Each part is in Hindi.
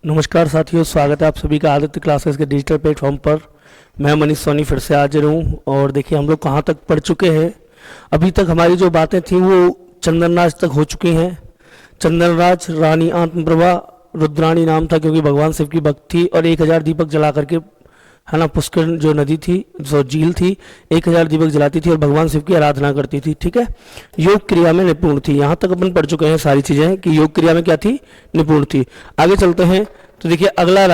नमस्कार साथियों, स्वागत है आप सभी का आदित्य क्लासेस के डिजिटल प्लेटफॉर्म पर। मैं मनीष सोनी फिर से हाजिर हूँ। और देखिए हम लोग कहाँ तक पढ़ चुके हैं। अभी तक हमारी जो बातें थी वो चंदनराज तक हो चुकी हैं। चंदनराज रानी आत्मप्रभा रुद्राणी नाम था क्योंकि भगवान शिव की भक्त थी और 1000 दीपक जला करके, है ना, पुष्कर जो नदी थी, जो झील थी, 1000 दीपक जलाती थी और भगवान शिव की आराधना करती थी। ठीक है, योग क्रिया में निपुण थी। यहाँ तक अपन पढ़ चुके हैं सारी चीजें कि योग क्रिया में क्या थी, निपुण थी। आगे चलते हैं तो देखिए अगला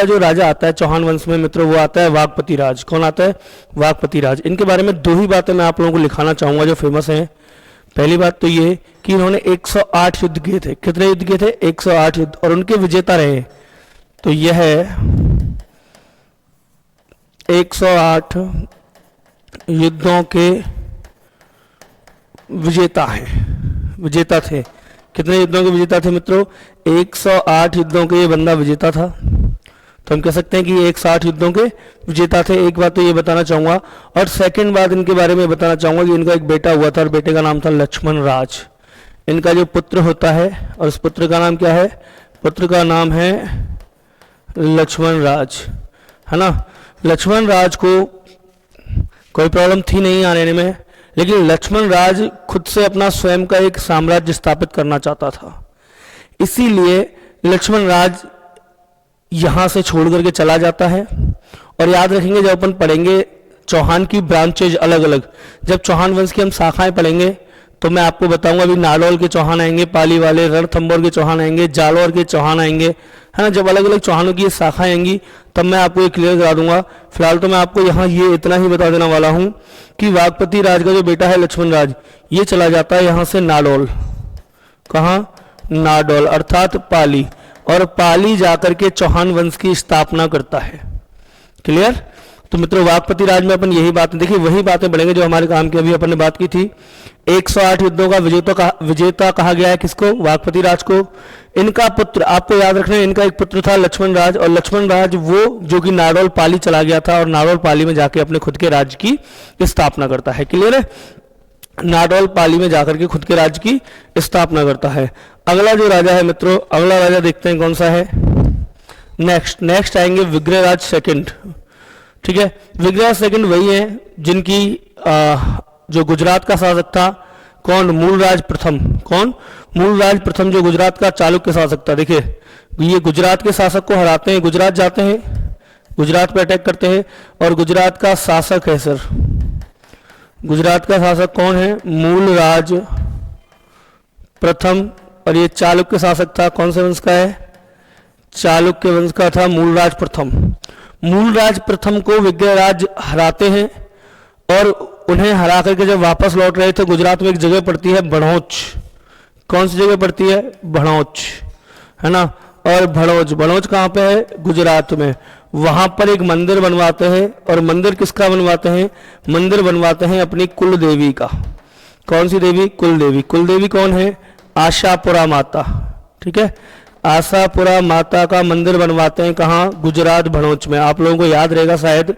जो राजा आता है चौहान वंश में मित्रों, वो आता है वाघपति राज। कौन आता है? वाघपति राज। इनके बारे में दो ही बातें मैं आप लोगों को लिखाना चाहूंगा जो फेमस हैं। पहली बात तो ये कि इन्होंने 108 युद्ध किए थे। कितने युद्ध किए थे? 108 युद्ध, और उनके विजेता रहे। तो यह 108 युद्धों के विजेता हैं, विजेता थे। कितने युद्धों के विजेता थे मित्रों? 108 युद्धों के ये बंदा विजेता था। तो हम कह सकते हैं कि ये 108 युद्धों के विजेता थे। एक बात तो ये बताना चाहूंगा, और सेकंड बात इनके बारे में बताना चाहूंगा कि इनका एक बेटा हुआ था और बेटे का नाम था लक्ष्मण राज। इनका जो पुत्र होता है, और उस पुत्र का नाम क्या है? पुत्र का नाम है लक्ष्मण राज, है ना। लक्ष्मण राज को कोई प्रॉब्लम थी नहीं आने में, लेकिन लक्ष्मण राज खुद से अपना स्वयं का एक साम्राज्य स्थापित करना चाहता था। इसीलिए लक्ष्मण राज यहां से छोड़ करके चला जाता है। और याद रखेंगे जब अपन पढ़ेंगे चौहान की ब्रांचेज अलग अलग, जब चौहान वंश की हम शाखाएं पढ़ेंगे तो मैं आपको बताऊंगा। अभी नाडौल के चौहान आएंगे, पाली वाले, रणथंभौर के चौहान आएंगे, जालौर के चौहान आएंगे, है ना। जब अलग अलग चौहानों की ये शाखाएं आएंगी तब मैं आपको ये क्लियर करा दूंगा। फिलहाल तो मैं आपको यहाँ ये इतना ही बता देने वाला हूँ कि वाघपति राज का जो बेटा है लक्ष्मण राज, ये चला जाता है यहाँ से नाडौल। कहाँ? नाडौल अर्थात पाली, और पाली जाकर के चौहान वंश की स्थापना करता है। क्लियर? तो मित्रों वाघपति राज में अपन यही बातें देखिए, वही बातें बढ़ेंगे जो हमारे काम की अभी अपन ने बात की थी। 108 युद्धों का विजेता कहा गया है किसको? वाघपति राज को। इनका पुत्र, आपको याद रखना है, इनका एक पुत्र था लक्ष्मण राज, और लक्ष्मण राज वो जो कि नाडौल पाली चला गया था और नाडौल पाली में जाके अपने खुद के राज्य की स्थापना करता है। क्लियर है? नाडौल पाली में जाकर के खुद के राज्य की स्थापना करता है। अगला जो राजा है मित्रों, अगला राजा देखते हैं कौन सा है। नेक्स्ट आएंगे विग्रहराज सेकंड। ठीक है, विग्रहराज सेकंड वही है जिनकी जो गुजरात का शासक था, कौन? मूलराज प्रथम। कौन? मूलराज प्रथम, जो गुजरात का चालुक्य शासक था। देखिए ये गुजरात के शासक को हराते हैं, गुजरात जाते हैं, गुजरात पे अटैक करते हैं, और गुजरात का शासक है सर, गुजरात का शासक कौन है? मूलराज प्रथम। और ये चालुक्य शासक था, कौन से वंश का है? चालुक्य वंश का था मूलराज प्रथम। मूलराज प्रथम को विग्रहराज हराते हैं, और उन्हें हरा करके जब वापस लौट रहे थे गुजरात में एक जगह पड़ती है भड़ौच। कौन सी जगह पड़ती है? भड़ौच, है ना। और भड़ौच कहाँ पे है? गुजरात में। वहां पर एक मंदिर बनवाते हैं, और मंदिर किसका बनवाते हैं? मंदिर बनवाते हैं अपनी कुल देवी का। कौन सी देवी? कुल देवी। कुल देवी कौन है? आशापुरा माता। ठीक है, आशापुरा माता का मंदिर बनवाते हैं। कहाँ? गुजरात भड़ौच में। आप लोगों को याद रहेगा शायद,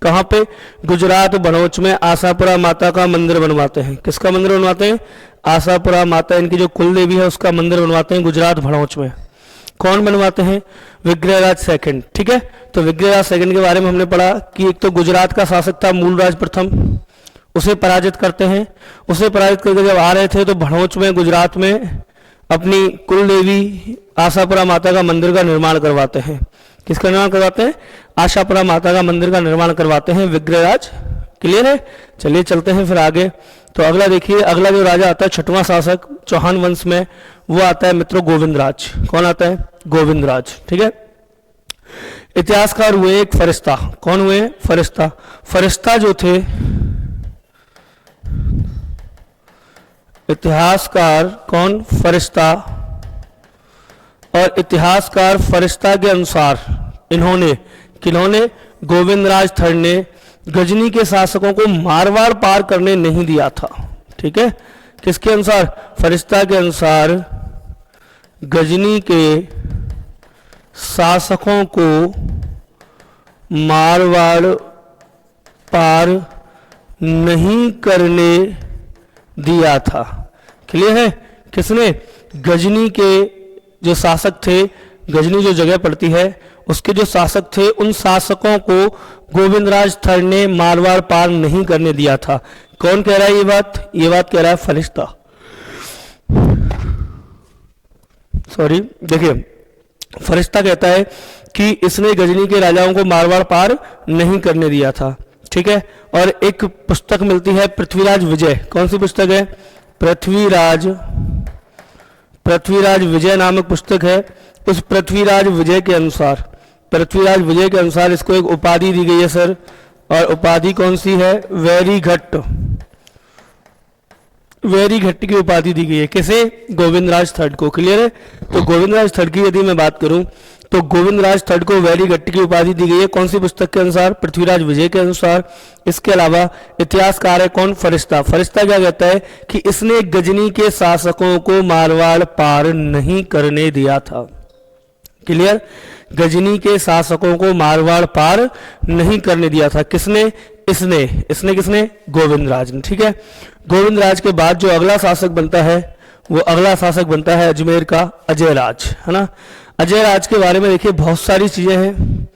कहाँ पे? गुजरात भड़ौच में आशापुरा माता का मंदिर बनवाते हैं। किसका मंदिर बनवाते हैं? आशापुरा माता, इनकी जो कुल देवी है उसका मंदिर बनवाते हैं गुजरात भड़ौच में। कौन बनवाते हैं? विग्रहराज सेकंड। ठीक है, तो विग्रहराज सेकंड के बारे में हमने पढ़ा कि एक तो गुजरात का शासक था मूलराज प्रथम, उसे पराजित करते हैं। उसे पराजित करके जब आ रहे थे तो भड़ौच में, गुजरात में अपनी कुल देवी आशापुरा माता का मंदिर का निर्माण करवाते हैं। किसका निर्माण करवाते हैं? आशापुरा माता का मंदिर का निर्माण करवाते हैं विग्रहराज। क्लियर है? चलिए चलते हैं फिर आगे। तो अगला देखिए, अगला जो राजा आता है छठवां शासक चौहान वंश में, वो आता है मित्रों गोविंदराज। कौन आता है? गोविंदराज। ठीक है, इतिहासकार हुए एक फरिश्ता। कौन हुए? फरिश्ता। फरिश्ता जो थे, इतिहासकार कौन? फरिश्ता। और इतिहासकार फरिश्ता के अनुसार इन्होंने, किन्होंने? गोविंदराज थर्ड ने गजनी के शासकों को मारवाड़ पार करने नहीं दिया था। ठीक है, किसके अनुसार? फरिश्ता के अनुसार गजनी के शासकों को मारवाड़ पार नहीं करने दिया था। क्लियर है? किसने? गजनी के जो शासक थे गजनी जो जगह पड़ती है उसके जो शासक थे उन शासकों को गोविंदराज थर्ड ने मारवाड़ पार नहीं करने दिया था। कौन कह रहा है ये बात? ये बात कह रहा है फरिश्ता। सॉरी, देखिए फरिश्ता कहता है कि इसने गजनी के राजाओं को मारवाड़ पार नहीं करने दिया था। ठीक है, और एक पुस्तक मिलती है पृथ्वीराज विजय। कौन सी पुस्तक है? पृथ्वीराज विजय नामक पुस्तक है। उस पृथ्वीराज विजय के अनुसार इसको एक उपाधि दी गई है सर, और उपाधि कौन सी है? वेरीघट्ट की उपाधि दी गई है। किसे? गोविंदराज थर्ड को। क्लियर है? तो गोविंदराज थर्ड की यदि मैं बात करूं तो गोविंदराज थर्ड को वेरीघट्ट की उपाधि दी गई है। कौन सी पुस्तक के अनुसार? पृथ्वीराज विजय के अनुसार। इसके अलावा इतिहासकार है कौन? फरिश्ता। फरिश्ता क्या कहता है कि इसने गजनी के शासकों को मारवाड़ पार नहीं करने दिया था। क्लियर? गजनी के शासकों को मारवाड़ पार नहीं करने दिया था। किसने? इसने किसने? गोविंदराज ने। ठीक है, गोविंदराज के बाद जो अगला शासक बनता है वो अजमेर का अजय राज, है ना। अजय राज के बारे में देखिए बहुत सारी चीजें हैं।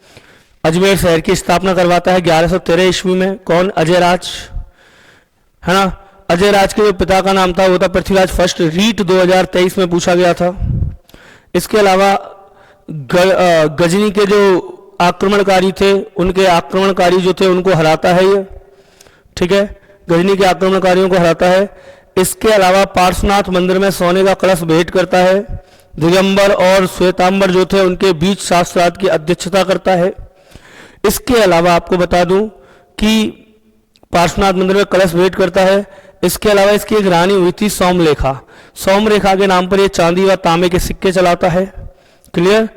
अजमेर शहर की स्थापना करवाता है 1113 ईस्वी में। कौन? अजय राज, है ना। अजय राज के जो पिता का नाम था वो था पृथ्वीराज फर्स्ट। रीट 2023 में पूछा गया था। इसके अलावा गजनी के जो आक्रमणकारी थे उनके आक्रमणकारी जो थे उनको हराता है ये। ठीक है, गजनी के आक्रमणकारियों को हराता है। इसके अलावा पार्श्वनाथ मंदिर में सोने का कलश भेंट करता है। दिगंबर और श्वेतांबर जो थे उनके बीच शास्त्रार्थ की अध्यक्षता करता है। इसके अलावा आपको बता दूं कि पार्श्वनाथ मंदिर में कलश भेंट करता है। इसके अलावा इसकी एक रानी हुई थी सोमरेखा के नाम पर ये चांदी व तांबे के सिक्के चलाता है। क्लियर?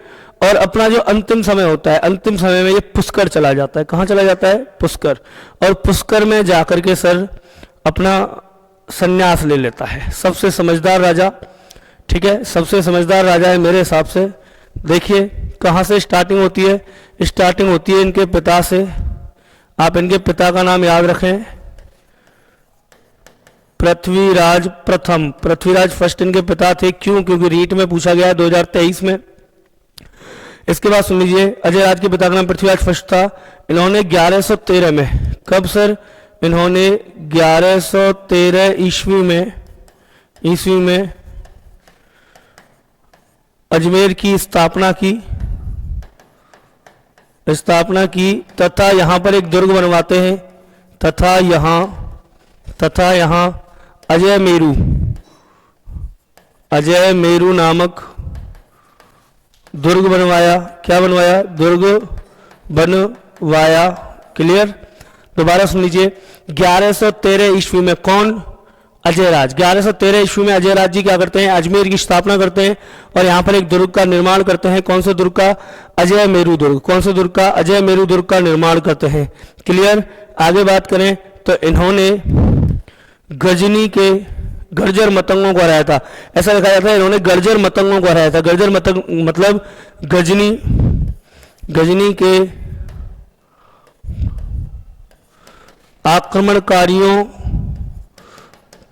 और अपना जो अंतिम समय होता है, अंतिम समय में ये पुष्कर चला जाता है। कहाँ चला जाता है? पुष्कर। और पुष्कर में जाकर के सर अपना संन्यास ले लेता है। सबसे समझदार राजा, ठीक है, सबसे समझदार राजा है मेरे हिसाब से। देखिए कहाँ से स्टार्टिंग होती है? स्टार्टिंग होती है इनके पिता से। आप इनके पिता का नाम याद रखें, पृथ्वीराज प्रथम। पृथ्वीराज फर्स्ट इनके पिता थे। क्यों? क्योंकि रीट में पूछा गया है 2023 में। इसके बाद सुन लीजिए, अजय राज के पिता का नाम पृथ्वीराज फर्स्ट था। इन्होंने 1113 में, कब सर? इन्होंने 1113 ईस्वी में अजमेर की स्थापना की तथा यहां पर एक दुर्ग बनवाते हैं तथा यहां अजय मेरू नामक दुर्ग बनवाया। क्या बनवाया? दुर्ग बनवाया। क्लियर? दोबारा सुन लीजिए, 1113 ईस्वी में कौन? अजय राज। 1113 ईस्वी में अजय राज जी क्या करते हैं? अजमेर की स्थापना करते हैं और यहाँ पर एक दुर्ग का निर्माण करते हैं। कौन से दुर्ग का? अजय मेरू दुर्ग। कौन से दुर्ग का? अजय मेरू दुर्ग का निर्माण करते हैं। क्लियर? आगे बात करें तो इन्होंने गजनी के गर्जर मतंगों को हराया था। ऐसा लिखा जाता है इन्होंने गर्जर मतंगों को हराया था। गर्जर मतंग मतलब गजनी के आक्रमणकारियों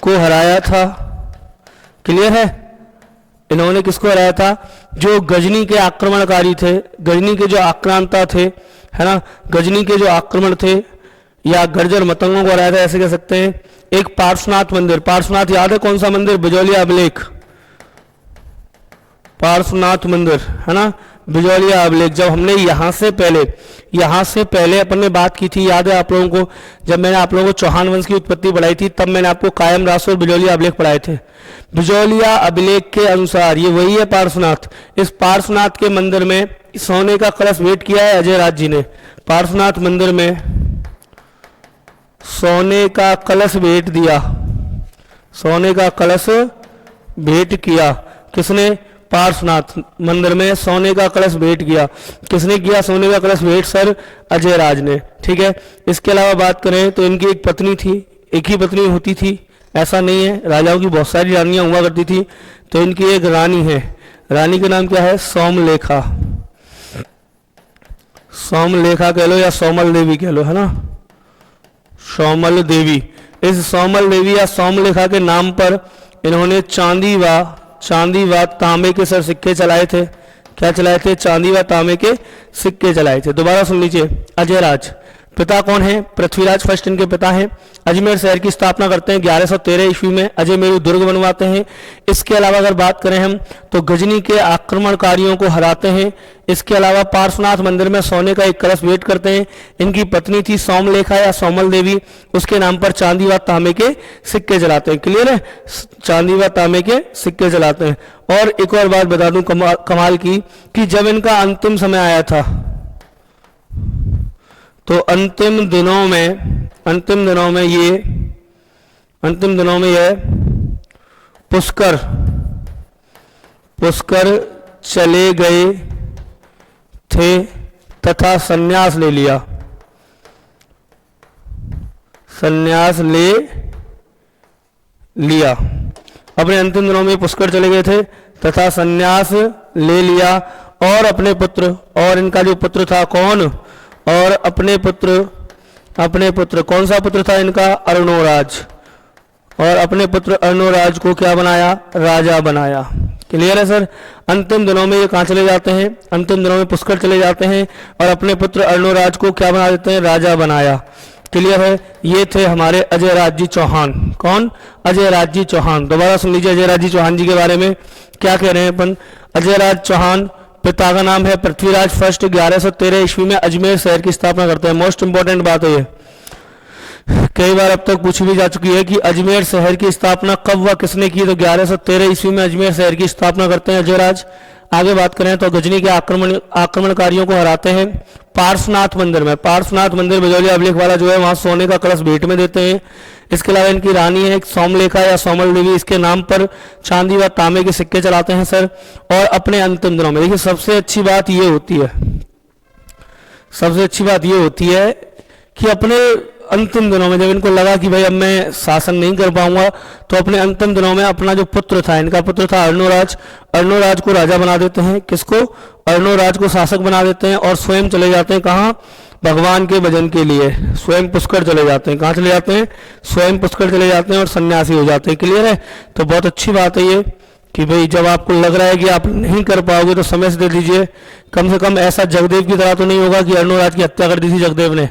को हराया था। क्लियर है? इन्होंने किसको हराया था? जो गजनी के आक्रमणकारी थे, गजनी के जो आक्रांता थे, है ना, गजनी के जो आक्रमण थे या गर्जर मतंगों को हराया था, ऐसे कह सकते हैं। एक पार्श्वनाथ मंदिर, पार्श्वनाथ याद है कौन सा मंदिर? बिजौलिया अभिलेख। पार्श्वनाथ मंदिर, है ना, बिजौलिया अभिलेख। जब हमने यहाँ से पहले अपन ने बात की थी, याद है आप लोगों को? जब मैंने आप लोगों को चौहान वंश की उत्पत्ति पढ़ाई थी तब मैंने आपको कायम रासो और बिजौलिया अभिलेख पढ़ाए थे। बिजौलिया अभिलेख के अनुसार ये वही है पार्श्वनाथ। इस पार्श्वनाथ के मंदिर में सोने का कलश भेंट किया है अजय राज जी ने। पार्श्वनाथ मंदिर में सोने का कलश भेंट दिया, सोने का कलश भेंट किया। किसने? पार्श्वनाथ मंदिर में सोने का कलश भेंट किया। किसने किया सोने का कलश भेंट? सर अजय राज ने। ठीक है, इसके अलावा बात करें तो इनकी एक पत्नी थी, एक ही पत्नी होती थी ऐसा नहीं है, राजाओं की बहुत सारी रानियां हुआ करती थी। तो इनकी एक रानी है, रानी का नाम क्या है? सोमलेखा। सोमलेखा कह लो या सोमल देवी कह लो, है ना, सोमल देवी। इस सोमल देवी या सोमलेखा के नाम पर इन्होंने चांदी व तांबे के सर सिक्के चलाए थे। क्या चलाए थे? चांदी व तांबे के सिक्के चलाए थे। दोबारा सुन लीजिए। अजयराज पिता कौन है? पृथ्वीराज फर्स्ट इनके पिता हैं। अजमेर शहर की स्थापना करते हैं 1113 ईस्वी में। अजमेरू दुर्ग बनवाते हैं। इसके अलावा अगर बात करें हम तो गजनी के आक्रमणकारियों को हराते हैं। इसके अलावा पार्श्वनाथ मंदिर में सोने का एक कलश भेंट करते हैं। इनकी पत्नी थी सोमलेखा या सोमल देवी, उसके नाम पर चांदी व तांबे के सिक्के जलाते हैं। क्लियर है? चांदी व तांबे के सिक्के जलाते हैं। और एक और बात बता दूं कमाल की, कि जब इनका अंतिम समय आया था तो अंतिम दिनों में ये पुष्कर चले गए थे तथा संन्यास ले लिया। अपने अंतिम दिनों में पुष्कर चले गए थे तथा संन्यास ले लिया। और अपने पुत्र, और इनका जो पुत्र था कौन? और अपने पुत्र कौन सा पुत्र था इनका? अर्णोराज। और अपने पुत्र अर्णोराज को क्या बनाया? राजा बनाया। क्लियर है सर? अंतिम दिनों में ये कहाँ चले जाते हैं? अंतिम दिनों में पुष्कर चले जाते हैं और अपने पुत्र अर्णोराज को क्या बना देते हैं? राजा बनाया। क्लियर है? ये थे हमारे अजयराज जी चौहान। कौन? अजयराज जी चौहान। दोबारा सुन लीजिए अजयराज जी चौहान जी के बारे में क्या कह रहे हैं अपन। अजयराज चौहान पिता का नाम है पृथ्वीराज फर्स्ट, 1113 ईस्वी में अजमेर शहर की स्थापना करते हैं। मोस्ट इंपॉर्टेंट बात है ये, कई बार अब तक पूछी भी जा चुकी है कि अजमेर शहर की स्थापना कब व किसने की? तो 1113 ईस्वी में अजमेर शहर की स्थापना करते हैं अजयराज। आगे बात करें तो गजनी के आक्रमणकारियों को हराते हैं पार्श्वनाथ मंदिर में। पार्श्वनाथ मंदिर बिजौलिया अभिलेख वाला जो है वहां सोने का कलश भेंट में देते हैं। इसके अलावा इनकी रानी है सोमलेखा या सोमल देवी, इसके नाम पर चांदी व तांबे के सिक्के चलाते हैं सर। और अपने अंतिम दिनों में देखिए सबसे अच्छी बात ये होती है कि अपने अंतिम दिनों में जब इनको लगा कि भाई अब मैं शासन नहीं कर पाऊंगा तो अपने अंतिम दिनों में अपना जो पुत्र था, इनका पुत्र था अर्णोराज को राजा बना देते हैं। किसको? अर्णोराज को शासक बना देते हैं और स्वयं चले जाते हैं कहाँ? भगवान के भजन के लिए स्वयं पुष्कर चले जाते हैं। कहाँ चले जाते हैं? स्वयं पुष्कर चले जाते हैं और सन्यासी हो जाते हैं। क्लियर है? तो बहुत अच्छी बात है ये कि भाई जब आपको लग रहा है कि आप नहीं कर पाओगे तो समय से दे दीजिए। कम से कम ऐसा जगदेव की तरह तो नहीं होगा कि अर्णोराज की हत्या कर दी थी जगदेव ने।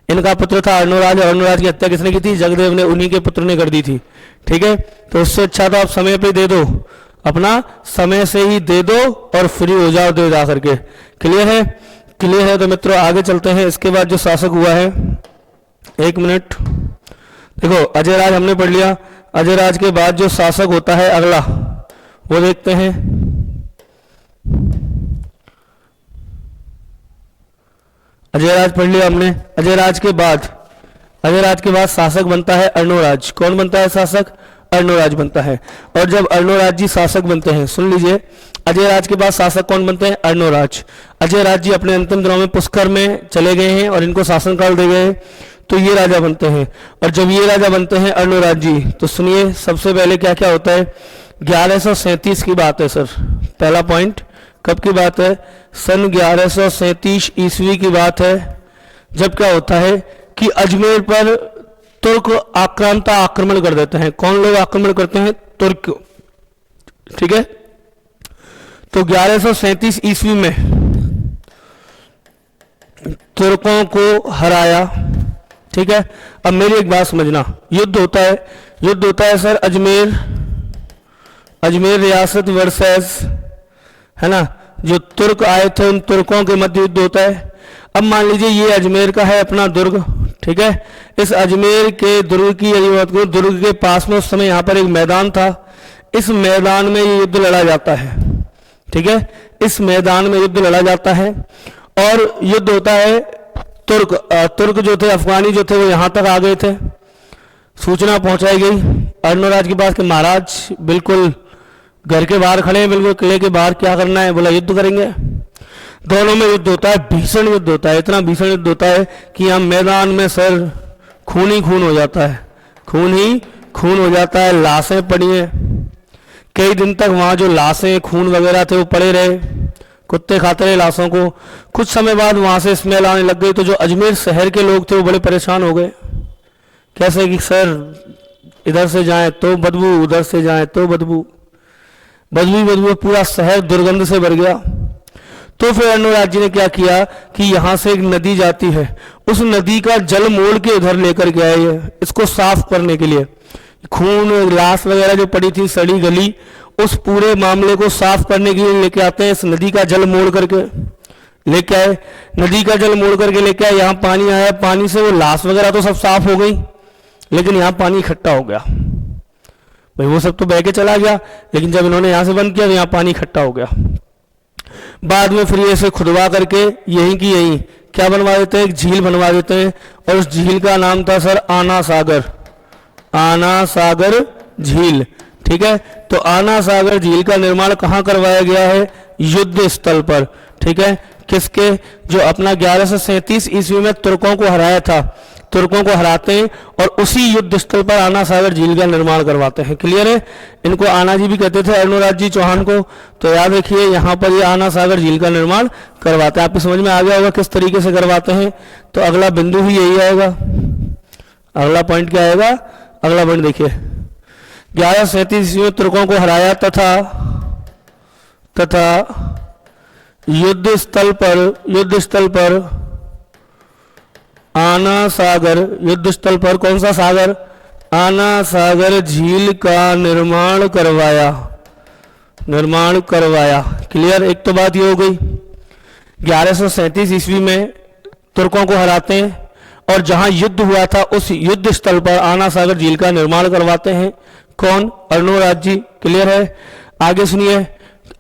इनका पुत्र था अर्णोराज, अर्णोराज की हत्या किसने की थी? जगदेव ने, उन्हीं के पुत्र ने कर दी थी। ठीक है? तो उससे अच्छा तो आप समय पे दे दो, अपना समय से ही दे दो और फ्री हो जाओ दे जा करके। क्लियर है? क्लियर है? तो मित्रों आगे चलते हैं। इसके बाद जो शासक हुआ है, एक मिनट, देखो अजयराज हमने पढ़ लिया। अजयराज के बाद जो शासक होता है अगला वो देखते हैं। अजयराज पढ़ लिया हमने। अजयराज के बाद शासक बनता है अर्णोराज। कौन बनता है शासक? अर्णोराज बनता है। और जब अर्णोराज जी शासक बनते हैं, सुन लीजिए, अजयराज के बाद शासक कौन बनते हैं? अर्णोराज। अजयराज जी अपने अंतिम दिनों में पुष्कर में चले गए हैं और इनको शासनकाल दे गए, तो ये राजा बनते हैं। और जब ये राजा बनते हैं अर्णोराज जी, तो सुनिए सबसे पहले क्या क्या होता है। 1137 की बात है सर, पहला पॉइंट। कब की बात है? सन 1137 ईस्वी की बात है, जब क्या होता है कि अजमेर पर तुर्क आक्रमण कर देते हैं। कौन लोग आक्रमण करते हैं? तुर्क। ठीक है? तो 1137 ईस्वी में तुर्कों को हराया। ठीक है? अब मेरी एक बात समझना, युद्ध होता है सर अजमेर रियासत वर्सेस, है ना, जो तुर्क आए थे उन तुर्कों के मध्य युद्ध होता है। अब मान लीजिए ये अजमेर का है अपना दुर्ग। ठीक है? इस अजमेर के दुर्ग की यदि बात करूं, दुर्ग के पास में उस समय यहाँ पर एक मैदान था। इस मैदान में ये युद्ध लड़ा जाता है। ठीक है? इस मैदान में युद्ध लड़ा जाता है और युद्ध होता है। तुर्क जो थे, अफगानी जो थे, वो यहाँ तक आ गए थे। सूचना पहुंचाई गई अर्णोराज के पास कि महाराज बिल्कुल घर के बाहर खड़े हैं, बिल्कुल किले के बाहर, क्या करना है? बोला युद्ध करेंगे। दोनों में युद्ध होता है, भीषण युद्ध होता है, इतना भीषण युद्ध होता है कि यहाँ मैदान में सर खून ही खून हो जाता है, खून ही खून हो जाता है। लाशें पड़ी हैं, कई दिन तक वहाँ जो लाशें खून वगैरह थे वो पड़े रहे, कुत्ते खाते रहे लाशों को। कुछ समय बाद वहाँ से स्मेल आने लग गई, तो जो अजमेर शहर के लोग थे वो बड़े परेशान हो गए। कैसे कि सर इधर से जाएं तो बदबू, उधर से जाएं तो बदबू, बदबू पूरा शहर दुर्गंध से भर गया। तो फिर अर्णोराज जी ने क्या किया कि यहाँ से एक नदी जाती है, उस नदी का जल मोड़ के उधर लेकर गया ये इसको साफ करने के लिए। खून लाश वगैरह जो पड़ी थी सड़ी गली, उस पूरे मामले को साफ करने के लिए लेके आते हैं। इस नदी का जल मोड़ करके लेके आए, नदी का जल मोड़ करके लेके आए, यहाँ पानी आया, पानी से वो लाश वगैरह तो सब साफ हो गई, लेकिन यहाँ पानी इकट्ठा हो गया। भाई वो सब तो बह के चला गया, लेकिन जब इन्होंने यहाँ से बंद किया तो यहाँ पानी इकट्ठा हो गया। बाद में फिर इसे खुदवा करके यहीं की यहीं क्या बनवा देते हैं, एक झील बनवा देते हैं, और उस झील का नाम था सर आना सागर, आना सागर झील। ठीक है, तो आना सागर झील का निर्माण कहाँ करवाया गया है, युद्ध स्थल पर। ठीक है, किसके, जो अपना 1137 ईस्वी में तुर्कों को हराया था, तुर्कों को हराते हैं और उसी युद्ध स्थल पर आना सागर झील का निर्माण करवाते हैं। क्लियर है, इनको आना जी भी कहते थे अर्णोराज जी चौहान को, तो याद रखिए यहाँ पर ये आना सागर झील का निर्माण करवाते हैं। आपको समझ में आ गया होगा किस तरीके से करवाते हैं। तो अगला बिंदु भी यही आएगा, अगला पॉइंट क्या आएगा, अगला पॉइंट देखिए 1137 ईस्वी में तुर्कों को हराया तथा युद्ध स्थल पर आना सागर, युद्ध स्थल पर कौन सा सागर, आना सागर झील का निर्माण करवाया। क्लियर, एक तो बात ये हो गई 1137 ईस्वी में तुर्कों को हराते हैं और जहां युद्ध हुआ था उस युद्ध स्थल पर आना सागर झील का निर्माण करवाते हैं। कौन, अर्णोराज जी। क्लियर है, आगे सुनिए।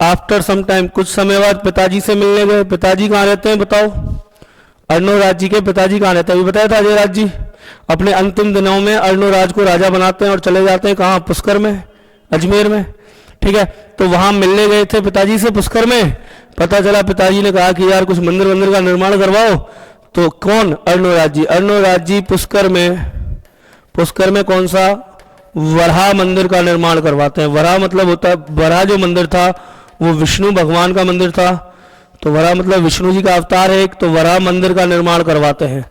आफ्टर सम टाइम, कुछ समय बाद पिताजी से मिलने गए। पिताजी कहाँ रहते हैं बताओ, अर्णोराज जी के पिताजी कहाँ रहते हैं, अभी बताया था अजय राज जी। अपने अंतिम दिनों में अर्णोराज को राजा बनाते हैं और चले जाते हैं कहाँ, पुष्कर में, अजमेर में। ठीक है, तो वहां मिलने गए थे पिताजी से पुष्कर में, पता चला पिताजी ने कहा कि यार कुछ मंदिर का निर्माण करवाओ। तो कौन, अर्णोराज जी। अर्णोराज जी पुष्कर में कौन सा, वराह मंदिर का निर्माण करवाते हैं। वराह मतलब होता है, वराह जो मंदिर था वो विष्णु भगवान का मंदिर था, तो वराह मतलब विष्णु जी का अवतार है एक, तो वराह मंदिर का निर्माण करवाते हैं।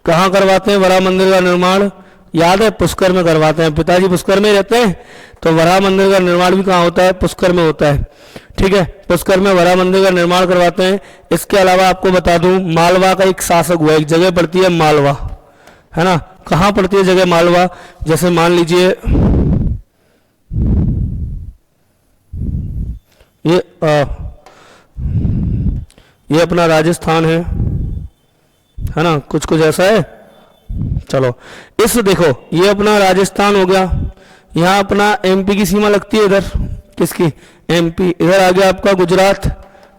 कहाँ करवाते हैं वराह मंदिर का निर्माण, याद है, पुष्कर में करवाते हैं। पिताजी पुष्कर में रहते हैं, तो वराह मंदिर का निर्माण भी कहाँ होता है, पुष्कर में होता है। ठीक है, पुष्कर में वराह मंदिर का निर्माण करवाते हैं। इसके अलावा आपको बता दूं, मालवा का एक शासक हुआ, एक जगह पड़ती है मालवा, है ना। कहाँ पड़ती है जगह मालवा, जैसे मान लीजिए ये अपना राजस्थान है ना, कुछ ऐसा है। चलो इस देखो, ये अपना राजस्थान हो गया, यहाँ अपना एमपी की सीमा लगती है इधर, किसकी, एमपी। इधर आ गया आपका गुजरात।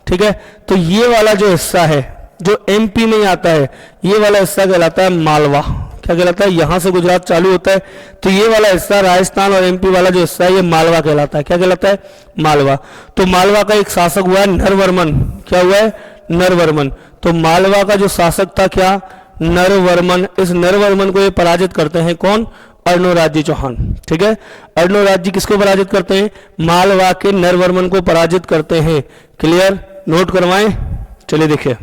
ठीक है, तो ये वाला जो हिस्सा है जो एमपी में ही आता है, ये वाला हिस्सा कहलाता है मालवा। क्या कहलाता है, यहां से गुजरात चालू होता है, तो ये वाला हिस्सा राजस्थान और एमपी वाला जो हिस्सा है ये मालवा कहलाता है। क्या कहलाता है, मालवा। तो मालवा का एक शासक हुआ है नरवर्मन। क्या हुआ है, नरवर्मन। तो मालवा का जो शासक था क्या, नरवर्मन। इस नरवर्मन को ये पराजित करते हैं कौन, अर्णोराज जी चौहान। ठीक है, अर्णोराज जी किसको पराजित करते हैं, मालवा के नरवर्मन को पराजित करते हैं। क्लियर, नोट करवाएं। चलिए देखिए,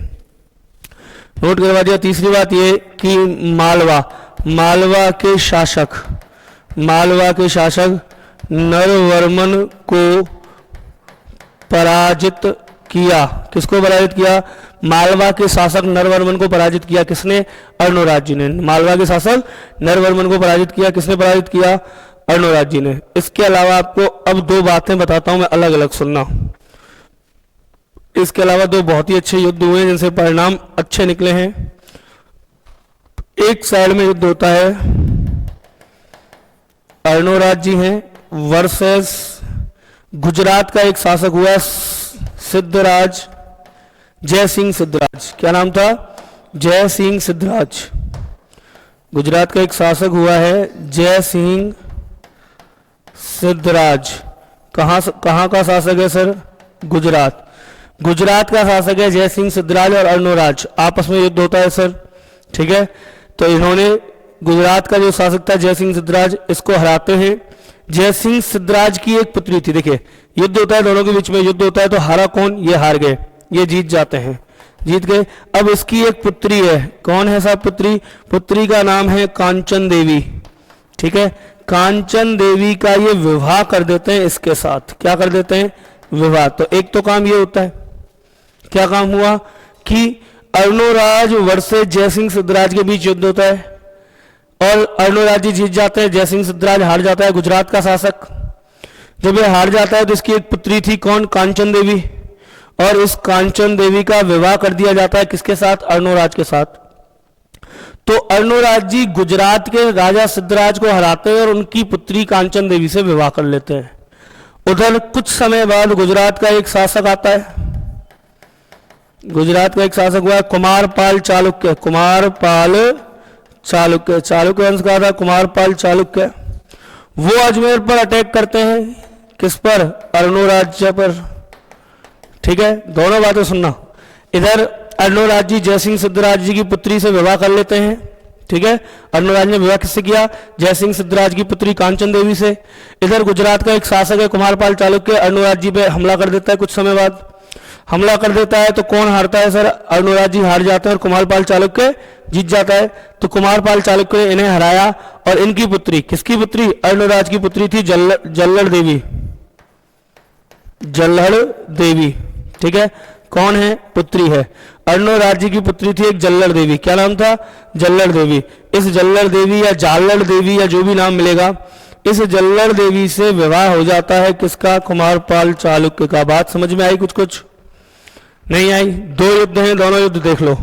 नोट करवा दिया। तीसरी बात ये कि मालवा के शासक नरवर्मन को पराजित किया। किसको पराजित किया, मालवा के शासक नरवर्मन को पराजित किया। किसने, अर्णोराज जी ने। मालवा के शासक नरवर्मन को पराजित किया, किसने पराजित किया, अर्णोराज जी ने। इसके अलावा आपको अब दो बातें बताता हूं मैं, अलग अलग सुनना। इसके अलावा दो बहुत ही अच्छे युद्ध हुए जिनसे परिणाम अच्छे निकले हैं। एक साइड में युद्ध होता है, अर्णोराज जी हैं वर्सेस गुजरात का एक शासक हुआ सिद्धराज, जय सिंह सिद्धराज। क्या नाम था, जय सिंह सिद्धराज। गुजरात का एक शासक हुआ है जय सिंह सिद्धराज। कहां का शासक है सर, गुजरात। गुजरात का शासक है जय सिंह सिद्धराज और अर्णोराज, आपस में युद्ध होता है सर। ठीक है, तो इन्होंने गुजरात का जो शासक था जय सिंह सिद्धराज, इसको हराते हैं। जय सिंह सिद्धराज की एक पुत्री थी। देखिए, युद्ध होता है, दोनों के बीच में युद्ध होता है, तो हारा कौन, ये हार गए, ये जीत जाते हैं, जीत गए। अब इसकी एक पुत्री है, कौन है साहब पुत्री, पुत्री का नाम है कांचन देवी। ठीक है, कांचन देवी का ये विवाह कर देते हैं इसके साथ। क्या कर देते हैं, विवाह। तो एक तो काम ये होता है, क्या काम हुआ कि अर्णोराज वर्सेस जयसिंह सिद्धराज के बीच युद्ध होता है और अर्णोराज जी जीत जाते हैं, जयसिंह सिद्धराज हार जाता है, गुजरात का शासक। जब ये हार जाता है तो इसकी एक पुत्री थी, कौन? कांचन देवी, और इस कांचन देवी का विवाह कर दिया जाता है किसके साथ? अर्णोराज के साथ। तो अर्णोराज जी गुजरात के राजा सिद्धराज को हराते हैं और उनकी पुत्री कांचन देवी से विवाह कर लेते हैं। उधर कुछ समय बाद गुजरात का एक शासक आता है, गुजरात का एक शासक हुआ कुमारपाल चालुक्य। कुमारपाल चालुक्य, चालुक्य वंश का था कुमारपाल चालुक्य। वो अजमेर पर अटैक करते हैं, किस पर? अर्णोराज्य पर। ठीक है, दोनों बातें सुनना। इधर अर्णोराज जी जयसिंह सिद्धराज जी की पुत्री से विवाह कर लेते हैं। ठीक है, अर्णोराज ने विवाह किससे किया? जयसिंह सिद्धराज की पुत्री कांचन देवी से। इधर गुजरात का एक शासक है कुमारपाल चालुक्य, अर्णोराज जी पे हमला कर देता है। कुछ समय बाद हमला कर देता है तो कौन हारता है सर? अर्णोराज जी हार जाते हैं और कुमारपाल चालुक्य जीत जाता है। तो कुमारपाल चालुक्य ने इन्हें हराया और इनकी पुत्री, किसकी पुत्री? अर्णोराज की पुत्री थी जल्लड़ देवी। जल्लड़ देवी, ठीक है, कौन है? पुत्री है। अर्णोराज जी की पुत्री थी एक जल्लड़ देवी। क्या नाम था? जल्लड़ देवी। इस जल्लड़ देवी या जालड़ देवी या जो भी नाम मिलेगा, इस जल्लड़ देवी से विवाह हो जाता है किसका? कुमारपाल चालुक्य का। बात समझ में आई? कुछ कुछ नहीं आई? दो युद्ध हैं, दोनों युद्ध देख लो।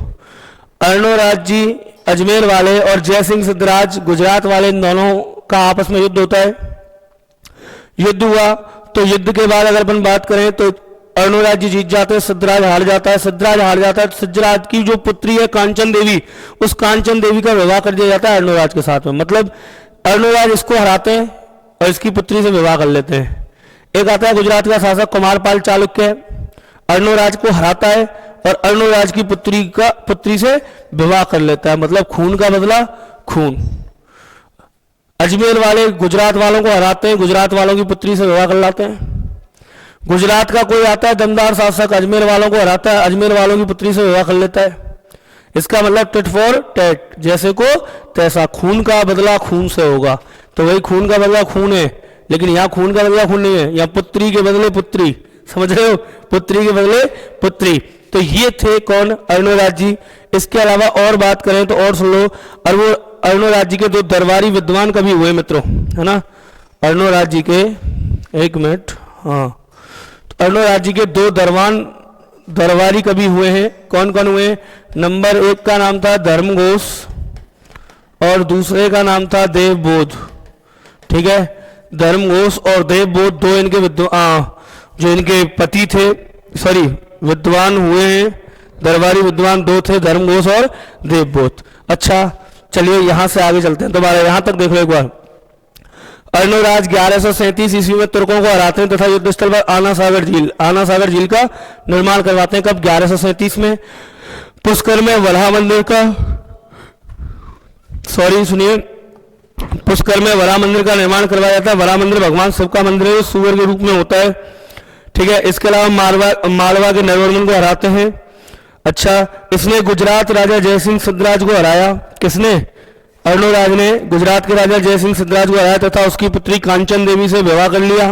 अर्णोराज जी अजमेर वाले और जयसिंह सिद्धराज गुजरात वाले, इन दोनों का आपस में युद्ध होता है। युद्ध हुआ तो युद्ध के बाद अगर अपन बात करें तो अर्णोराज जी जीत जाते हैं, सिद्धराज हार जाता है। सिद्धराज हार जाता है तो सिद्धराज की जो पुत्री है कांचन देवी, उस कांचन देवी का विवाह कर दिया जाता है अर्णोराज के साथ में। मतलब अर्णोराज इसको हराते हैं और इसकी पुत्री से विवाह कर लेते हैं। एक आता है गुजरात का शासक कुमारपाल चालुक्य, अर्णोराज को हराता है और अर्णोराज की पुत्री से विवाह कर लेता है। मतलब खून का बदला खून। अजमेर वाले गुजरात वालों को हराते हैं, गुजरात वालों की पुत्री से विवाह कर लाते हैं। गुजरात का कोई आता है दमदार शासक, अजमेर वालों को हराता है, अजमेर वालों की पुत्री से विवाह कर लेता है। इसका मतलब टिट फॉर टैट, जैसे को तैसा, खून का बदला खून से होगा। तो वही खून का बदला खून है, लेकिन यहाँ खून का बदला खून नहीं है, यहाँ पुत्री के बदले पुत्री। समझ रहे हो? पुत्री के बदले पुत्री। तो ये थे कौन? अर्णोराज जी। इसके अलावा और बात करें तो और सुन लो, और वो अर्णोराज जी के दो दरबारी विद्वान कभी हुए मित्रों, है ना? अर्णोराज जी के, एक मिनट, हाँ, तो अर्णोराज जी के दो दरबारी कभी हुए हैं। कौन कौन हुए? नंबर एक का नाम था धर्मघोष और दूसरे का नाम था देवबोध। ठीक है, धर्मघोष और देवबोध दो इनके जो इनके पति थे, सॉरी विद्वान हुए हैं, दरबारी विद्वान दो थे, धर्मघोष और देवबोध। अच्छा चलिए यहां से आगे चलते हैं, दोबारा यहां तक देख लो एक बार। अर्णोराज 1137 ईस्वी में तुर्कों को हराते हैं तथा युद्धस्थल पर आना सागर झील का निर्माण करवाते हैं। कब? 1137 में। पुष्कर में वराह मंदिर का, सॉरी सुनिए, पुष्कर में वराह मंदिर का निर्माण करवाया जाता है। वराह मंदिर भगवान शिव का मंदिर है, सूअर के रूप में होता है। ठीक है, इसके अलावा मालवा के नरवर्मन को हराते हैं। अच्छा, इसने गुजरात राजा जयसिंह सिद्धराज को हराया। किसने? अर्णोराज ने गुजरात के राजा जयसिंह सिद्धराज को हराया तथा उसकी पुत्री कांचन देवी से विवाह कर लिया।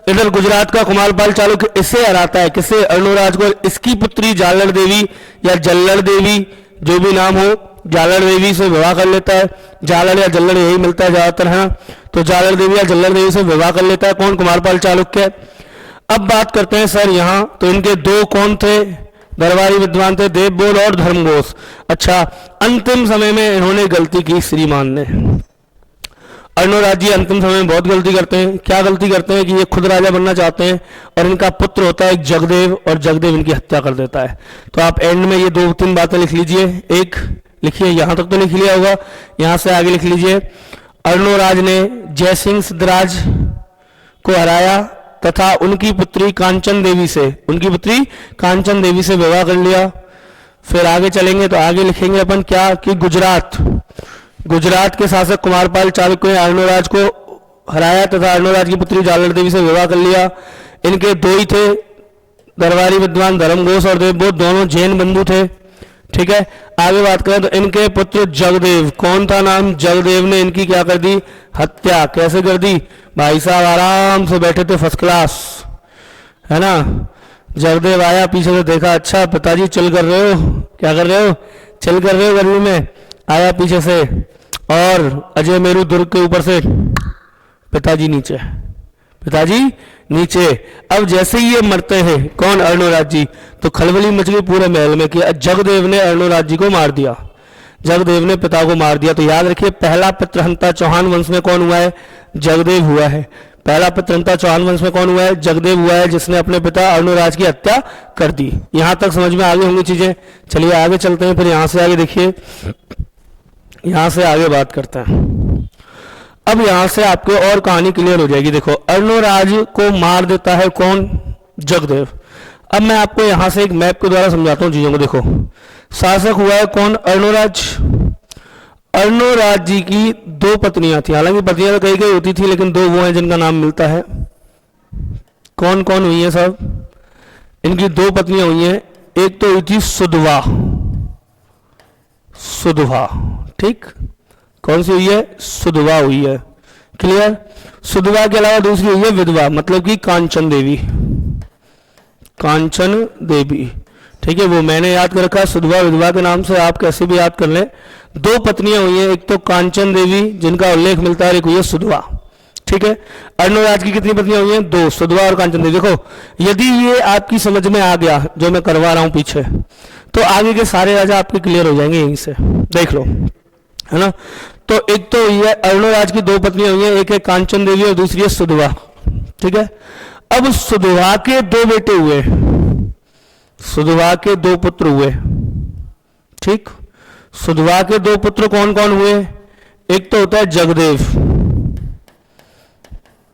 इधर गुजरात का कुमारपाल चालुक्य इसे हराता है। किसे? अर्णोराज को। इसकी पुत्री जालड़ देवी या जल्लड़ देवी, जो भी नाम हो, जालड़ देवी से विवाह कर लेता है। जालड़ या जल्लड़ यही मिलता है ज्यादातर, है ना? तो जालड़ देवी या जल्लड़ देवी से विवाह कर लेता है कौन? कुमारपाल चालुक्य। अब बात करते हैं सर यहाँ, तो इनके दो कौन थे दरबारी विद्वान थे? देवबोध और धर्मघोष। अच्छा, अंतिम समय में इन्होंने गलती की श्रीमान ने। अर्णोराज जी अंतिम समय में बहुत गलती करते हैं। क्या गलती करते हैं कि ये खुद राजा बनना चाहते हैं और इनका पुत्र होता है एक जगदेव, और जगदेव इनकी हत्या कर देता है। तो आप एंड में ये दो तीन बातें लिख लीजिए। एक लिखिए, यहां तक तो लिख लिया होगा, यहां से आगे लिख लीजिए। अर्णोराज ने जयसिंह सिद्धराज को हराया तथा उनकी पुत्री कांचन देवी से विवाह कर लिया। फिर आगे चलेंगे तो आगे लिखेंगे अपन क्या कि गुजरात के शासक कुमारपाल चालुक्य ने अर्णोराज को हराया तथा अर्णोराज की पुत्री जालड़ देवी से विवाह कर लिया। इनके दो ही थे दरबारी विद्वान, धर्मघोष और देवबोध, दोनों जैन बंधु थे। ठीक है, आगे बात करें तो इनके पुत्र जगदेव, कौन था नाम? जगदेव ने इनकी क्या कर दी? हत्या। कैसे कर दी? भाई साहब आराम से बैठे थे, फर्स्ट क्लास, है ना? जगदेव आया, पीछे से देखा, अच्छा पिताजी चल कर रहे हो, क्या कर रहे हो, चल कर रहे हो गर्मी में, आया पीछे से और अजय मेरू दुर्ग के ऊपर से पिताजी नीचे, पिताजी नीचे। अब जैसे ही ये मरते हैं, कौन, अर्णोराज जी, तो खलबली मच गई पूरे महल में कि जगदेव ने अर्णोराज जी को मार दिया, जगदेव ने पिता को मार दिया। तो याद रखिए पहला पितृहंता चौहान वंश में कौन हुआ है, जगदेव हुआ है। पहला पितृहंता चौहान वंश में कौन हुआ है, जगदेव हुआ है, जिसने अपने पिता अर्णोराज की हत्या कर दी। यहां तक समझ में आगे होंगी चीजें। चलिए आगे चलते हैं, फिर यहां से आगे देखिए, यहां से आगे बात करते हैं। अब यहां से आपको और कहानी क्लियर हो जाएगी। देखो अर्णोराज को मार देता है कौन, जगदेव। अब मैं आपको यहां से एक मैप के द्वारा समझाता हूं चीजों को। देखो शासक हुआ है कौन, अर्णोराज। अर्णोराज जी की दो पत्नियां थी, हालांकि पत्नियां तो कई कई होती थी, लेकिन दो वो हैं जिनका नाम मिलता है। कौन कौन हुई है सब, इनकी दो पत्नियां हुई हैं। एक तो हुई थी सुधवा, सुधवा, ठीक, कौन सी हुई है, सुधवा हुई है, क्लियर। सुधवा के अलावा दूसरी हुई है विधवा, मतलब कि कांचन देवी, कांचन देवी, ठीक है, वो मैंने याद कर रखा है सुधवा विधवा के नाम से, आप कैसे भी याद कर लें। दो पत्नियां हुई हैं, एक तो कांचन देवी जिनका उल्लेख मिलता है, एक हुई है सुधवा, ठीक है। अर्णोराज की कितनी पत्नियां हुई हैं, दो, सुधवा और कांचन देवी। देखो यदि ये आपकी समझ में आ गया जो मैं करवा रहा हूं पीछे, तो आगे के सारे राजा आपके क्लियर हो जाएंगे यहीं से, देख लो, है ना। तो एक तो हुई है अर्णोराज की दो पत्नियां हुई हैं, एक है कांचन देवी और दूसरी है सुधवा, ठीक है। अब सुधवा के दो बेटे हुए, सुधवा के दो पुत्र हुए, ठीक। सुधवा के दो पुत्र कौन कौन हुए, एक तो होता है जगदेव,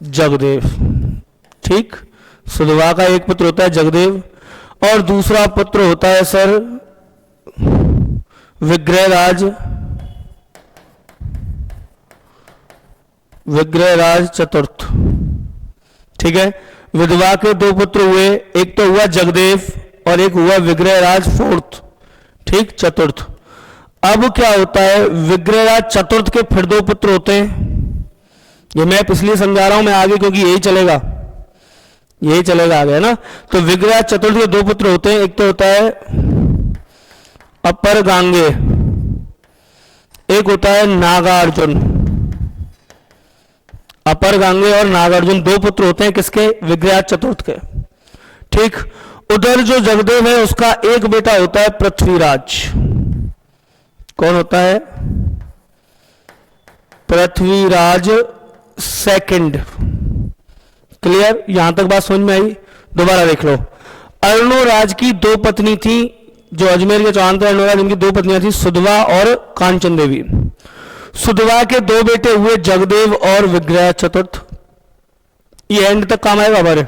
जगदेव, ठीक, सुधवा का एक पुत्र होता है जगदेव, और दूसरा पुत्र होता है सर विग्रहराज, विग्रहराज चतुर्थ, ठीक है। विधवा के दो पुत्र हुए, एक तो हुआ जगदेव और एक हुआ विग्रहराज फोर्थ, ठीक, चतुर्थ। अब क्या होता है, विग्रहराज चतुर्थ के फिर दो पुत्र होते हैं। ये मैं इसलिए समझा रहा हूं मैं आगे, क्योंकि यही चलेगा, यही चलेगा आगे, है ना। तो विग्रहराज चतुर्थ के दो पुत्र होते हैं, एक तो होता है अपर गांगे, एक होता है नागार्जुन। अपर गांगे और नागार्जुन दो पुत्र होते हैं किसके, विग्रहराज चतुर्थ के, ठीक। उधर जो जगदेव है उसका एक बेटा होता है पृथ्वीराज। कौन होता है, पृथ्वीराज सेकंड, क्लियर, यहां तक बात समझ में आई। दोबारा देख लो, अर्णोराज की दो पत्नी थी, जो अजमेर के चौहान थे अर्णोराज, इनकी दो पत्नियां थी सुधवा और कांचन देवी। सुधवा के दो बेटे हुए जगदेव और विग्रह चतुर्थ, ये एंड तक काम आएगा हमारे।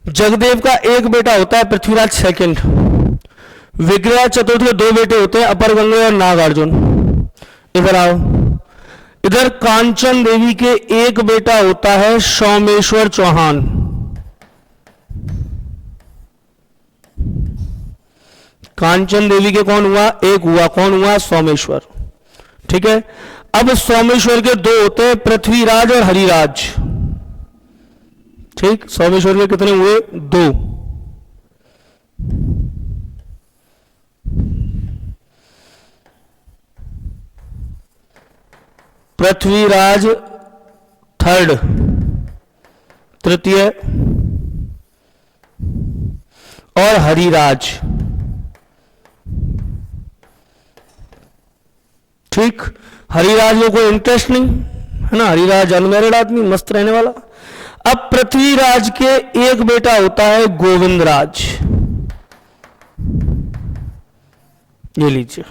जगदेव का एक बेटा होता है पृथ्वीराज सेकंड, विग्रह चतुर्थ के दो बेटे होते हैं अपर गंगे और नागार्जुन। इधर आओ, इधर कांचन देवी के एक बेटा होता है सोमेश्वर चौहान, कांचन देवी के कौन हुआ, एक हुआ, कौन हुआ, सोमेश्वर, ठीक है। अब सोमेश्वर के दो होते हैं पृथ्वीराज और हरिराज, ठीक। सोमेश्वर के कितने हुए, दो। पृथ्वीराज थर्ड, तृतीय, और हरिराज, ठीक। हरिराज में कोई इंटरेस्ट नहीं, है ना, हरिराज अनमैरिड आदमी, मस्त रहने वाला। अब पृथ्वीराज के एक बेटा होता है गोविंदराज, ये लीजिए।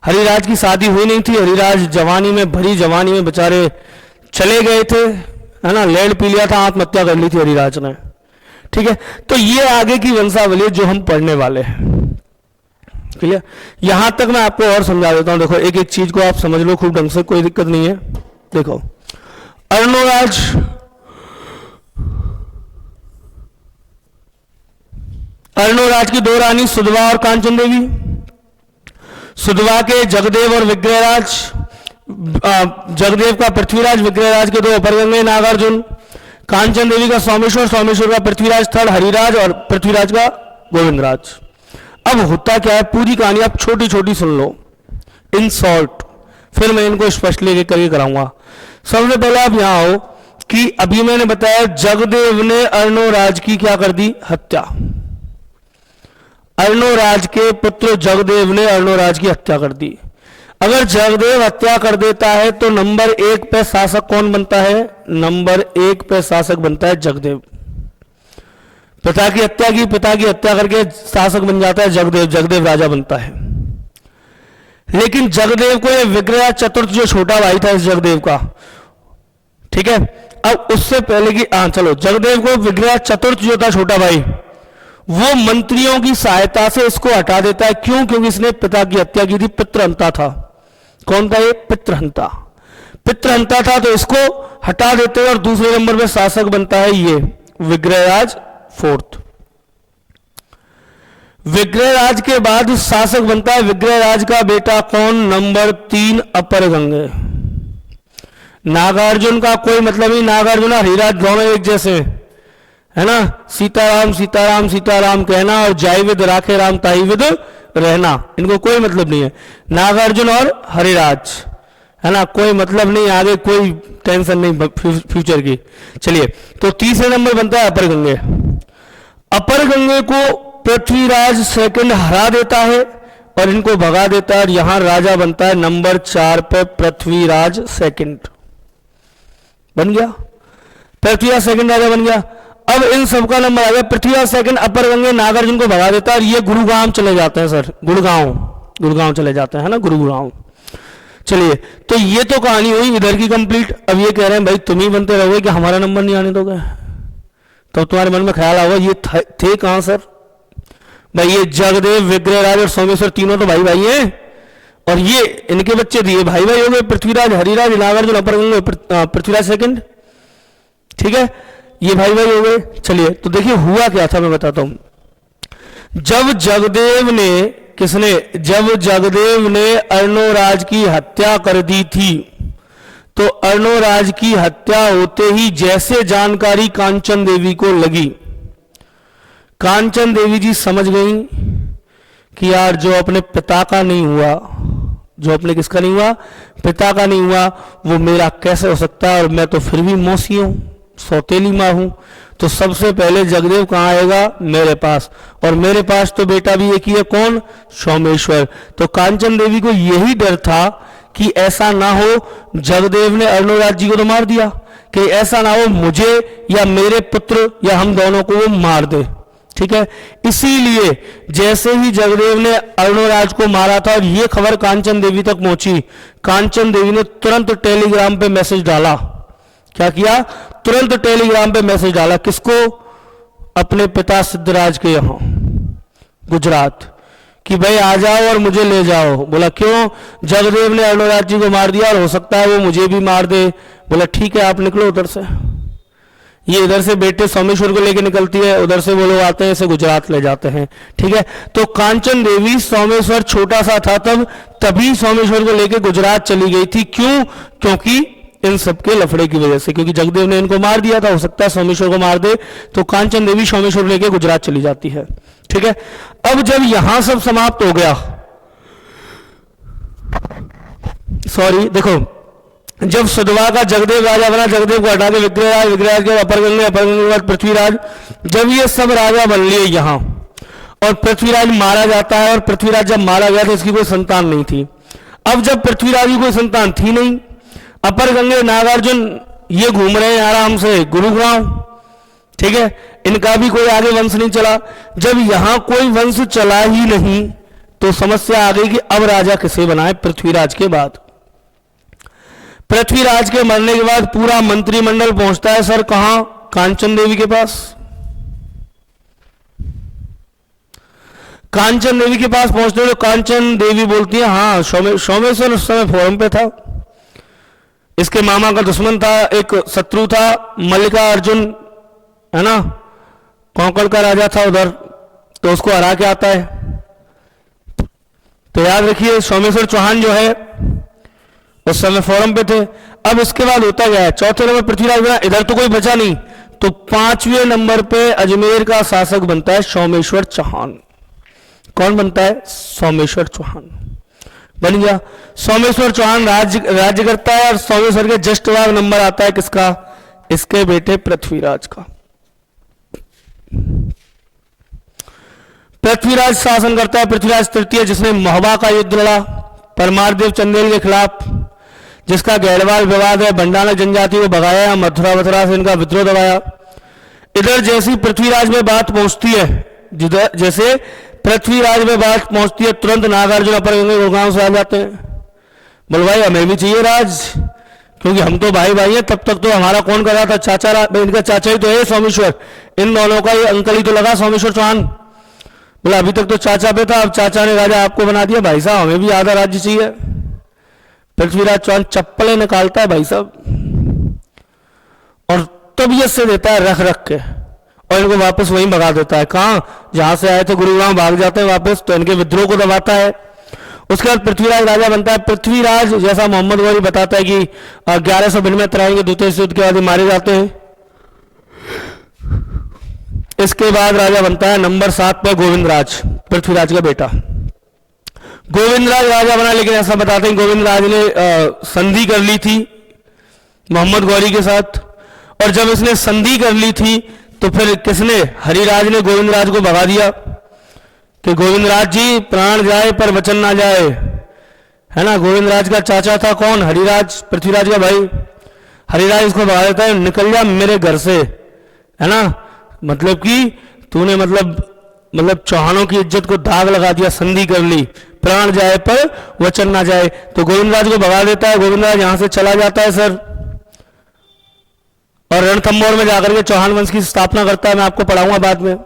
हरिराज की शादी हुई नहीं थी, हरिराज जवानी में, भरी जवानी में बेचारे चले गए थे, है ना, लेड पी लिया था, आत्महत्या कर ली थी हरिराज ने, ठीक है। तो ये आगे की वंशावली जो हम पढ़ने वाले हैं, क्लियर। यहां तक मैं आपको और समझा देता हूं। देखो एक एक चीज को आप समझ लो खूब ढंग से, कोई दिक्कत नहीं है। देखो अर्णोराज, अर्णोराज की दो रानी सुधवा और कांचन देवी। सुधवा के जगदेव और विग्रहराज, जगदेव का पृथ्वीराज, विग्रहराज के दो अपर गंगे नागार्जुन। कांचन देवी का सोमेश्वर, सोमेश्वर का पृथ्वीराज थर्ड हरिराज और पृथ्वीराज का गोविंदराज। अब होता क्या है, पूरी कहानी आप छोटी छोटी सुन लो इन शॉर्ट, फिर मैं इनको स्पष्ट लेके करके कराऊंगा। सबसे पहले आप यहां आओ कि अभी मैंने बताया जगदेव ने अर्णोराज की क्या कर दी, हत्या। अर्णोराज के पुत्र जगदेव ने अर्णोराज की हत्या कर दी। अगर जगदेव हत्या कर देता है तो नंबर 1 पे शासक कौन बनता है, नंबर 1 पे शासक बनता है जगदेव। पिता की हत्या की, पिता की हत्या करके शासक बन जाता है जगदेव, जगदेव राजा बनता है। लेकिन जगदेव को ये विग्रह चतुर्थ जो छोटा भाई था इस जगदेव का, ठीक है, अब उससे पहले की चलो, जगदेव को विग्रह चतुर्थ जो था छोटा भाई, वो मंत्रियों की सहायता से इसको हटा देता है। क्यों? क्योंकि इसने पिता की हत्या की थी, पितृहंता था। कौन था ये? पितृहंता। पितृहंता था तो इसको हटा देते हैं और दूसरे नंबर पे शासक बनता है ये विग्रहराज फोर्थ। विग्रहराज के बाद शासक बनता है विग्रहराज का बेटा कौन, नंबर 3 अपर गंगे। नागार्जुन का कोई मतलब नहीं, नागार्जुन हरिराज दोनों एक जैसे है ना, सीताराम सीताराम सीताराम कहना और जाय विद राखे राम ताई विद रहना, इनको कोई मतलब नहीं है। नागार्जुन और हरिराज है ना, कोई मतलब नहीं, आगे कोई टेंशन नहीं फ्यूचर की। चलिए, तो तीसरे नंबर बनता है अपर गंगे। अपर गंगे को पृथ्वीराज सेकंड हरा देता है और इनको भगा देता है और यहां राजा बनता है नंबर 4 पे पृथ्वीराज सेकंड बन गया, पृथ्वीराज सेकंड राजा बन गया। अब इन सबका नंबर आ गया, पृथ्वीराज सेकंड, अपर गंगे, नागार्जुन को भगा देता है और ये गुरुग्राम चले जाते हैं सर, गुड़गांव चले जाते हैं ना, गुरुग्राम। चलिए, तो ये तो कहानी हुई इधर की कंप्लीट। अब ये कह रहे हैं भाई तुम ही बनते रहोगे कि हमारा नंबर नहीं आने दोगे, तो तुम्हारे मन में ख्याल आएगा ये थे कहां सर भाई, ये जगदेव विग्रहराज और सोमेश्वर तीनों तो भाई भाई हैं, और ये इनके बच्चे दिए भाई भाई हो गए, पृथ्वीराज हरिराज नागार्जुन अपर गंगे पृथ्वीराज सेकंड, ठीक है, ये भाई भाई हो गए। चलिए, तो देखिए हुआ क्या था मैं बताता हूं। जब जगदेव ने किसने, जब जगदेव ने अर्णोराज की हत्या कर दी थी, तो अर्णोराज की हत्या होते ही जैसे जानकारी कांचन देवी को लगी, कांचन देवी जी समझ गई कि यार जो अपने पिता का नहीं हुआ, जो अपने किसका नहीं हुआ, पिता का नहीं हुआ, वो मेरा कैसे हो सकता है, और मैं तो फिर भी मौसी हूं, सौतेली मां हूं, तो सबसे पहले जगदेव कहां आएगा, मेरे पास, और मेरे पास तो बेटा भी एक ही है, कौन, सोमेश्वर। तो कांचन देवी को यही डर था कि ऐसा ना हो जगदेव ने अर्णोराज जी को तो मार दिया, कि ऐसा ना हो मुझे या मेरे पुत्र या हम दोनों को वो मार दे, ठीक है। इसीलिए जैसे ही जगदेव ने अर्णोराज को मारा था और ये खबर कांचन देवी तक पहुंची, कांचन देवी ने तुरंत टेलीग्राम पे मैसेज डाला। क्या किया? तुरंत टेलीग्राम पे मैसेज डाला, किसको, अपने पिता सिद्धराज के यहां गुजरात, कि भाई आ जाओ और मुझे ले जाओ। बोला क्यों? जगदेव ने अर्णोराज जी को मार दिया और हो सकता है वो मुझे भी मार दे। बोला ठीक है, आप निकलो उधर से। ये इधर से बेटे सोमेश्वर को लेके निकलती है, उधर से वो लोग आते हैं, इसे गुजरात ले जाते हैं, ठीक है। तो कांचन देवी, सोमेश्वर छोटा सा था तभी सोमेश्वर को लेके गुजरात चली गई थी। क्यों? क्योंकि इन सबके लफड़े की वजह से, क्योंकि जगदेव ने इनको मार दिया था, हो सकता है सोमेश्वर को मार दे, तो कांचन देवी सोमेश्वर लेके गुजरात चली जाती है, ठीक है। अब जब यहां सब समाप्त हो गया, सॉरी देखो, जब सुधवा का जगदेव राजा बना, जगदेव को हटा के विग्रहराज, विग्रहराज के अपर गंगे, अपर गंगे के बाद पृथ्वीराज, जब ये सब राजा बन लिए यहां, और पृथ्वीराज मारा जाता है, और पृथ्वीराज जब मारा गया तो इसकी कोई संतान नहीं थी। अब जब पृथ्वीराज की कोई संतान थी नहीं, अपर गंगे नागार्जुन ये घूम रहे हैं आराम से गुरुग्राम, ठीक है, इनका भी कोई आगे वंश नहीं चला। जब यहां कोई वंश चला ही नहीं तो समस्या आ गई कि अब राजा किसे बनाए। पृथ्वीराज के बाद, पृथ्वीराज के मरने के बाद पूरा मंत्रिमंडल पहुंचता है सर कहां, कांचन देवी के पास। कांचन देवी के पास पहुंचते तो कांचन देवी बोलती है हाँ, सोमेश्वर उस समय फोरम पे था, इसके मामा का दुश्मन था, एक शत्रु था, मल्लिकार्जुन है ना, कोंकण का राजा था उधर, तो उसको हरा के आता है। तो याद रखिए सोमेश्वर चौहान जो है उस समय फोरम पे थे। अब इसके बाद होता गया है, चौथे नंबर पृथ्वीराज बना, इधर तो कोई बचा नहीं, तो 5वें नंबर पे अजमेर का शासक बनता है सोमेश्वर चौहान। कौन बनता है? सोमेश्वर चौहान बन गया। सोमेश्वर चौहान राज्य करता है और सोमेश्वर के जस्ट बाद नंबर आता है किसका? इसके बेटे पृथ्वीराज का। पृथ्वीराज शासन करता है, पृथ्वीराज तृतीय, जिसने महोबा का युद्ध लड़ा परमारदेव चंदेल के खिलाफ, जिसका गैरवाल विवाद है, भंडाना जनजाति को भगाया, मथुरा से इनका विद्रोह दबाया। इधर जैसी पृथ्वीराज में बात पहुंचती है, जैसे पृथ्वीराज में बात पहुंचती है, तुरंत नागार्जुन अपर गंगे गुड़गांव से आ जाते हैं। बोल भाई हमें भी चाहिए राज, क्योंकि हम तो भाई भाई हैं। तब तक तो हमारा कौन कर रहा था? चाचा, इनका चाचा ही तो है सोमेश्वर, इन दोनों का ही अंकल ही तो लगा सोमेश्वर चौहान। बोला अभी तक तो चाचा पे था, अब चाचा ने राजा आपको बना दिया, भाई साहब हमें भी आधा राज्य चाहिए। पृथ्वीराज चौहान चप्पलें निकालता है भाई साहब, और तबीयत से देता है रख रख के, और इनको वापस वहीं भगा देता है। कहां? जहां से आए थे गुरुग्राम, भाग जाते हैं वापस, तो इनके विद्रोह को दबाता है। उसके बाद पृथ्वीराज राजा बनता है। पृथ्वीराज जैसा मोहम्मद गौरी बताता है कि 1192 में तराइन के द्वितीय युद्ध के बाद मारे जाते हैं। इसके बाद राजा बनता है नंबर 7 पे गोविंदराज, पृथ्वीराज का बेटा। गोविंदराज राजा बना, लेकिन ऐसा बताते हैं गोविंदराज ने संधि कर ली थी मोहम्मद गौरी के साथ, और जब इसने संधि कर ली थी तो फिर किसने? हरिराज ने गोविंदराज को भगा दिया कि गोविंदराज जी प्राण जाए पर वचन ना जाए, है ना। गोविंदराज का चाचा था कौन? हरिराज, पृथ्वीराज का भाई। हरिराज इसको भगा देता है, निकल जा मेरे घर से, है ना। मतलब कि तूने मतलब चौहानों की इज्जत को दाग लगा दिया, संधि कर ली, प्राण जाए पर वचन ना जाए, तो गोविंदराज को भगा देता है। गोविंदराज यहां से चला जाता है सर, और रणथंभौर में जाकर के चौहान वंश की स्थापना करता है। मैं आपको पढ़ाऊंगा बाद में,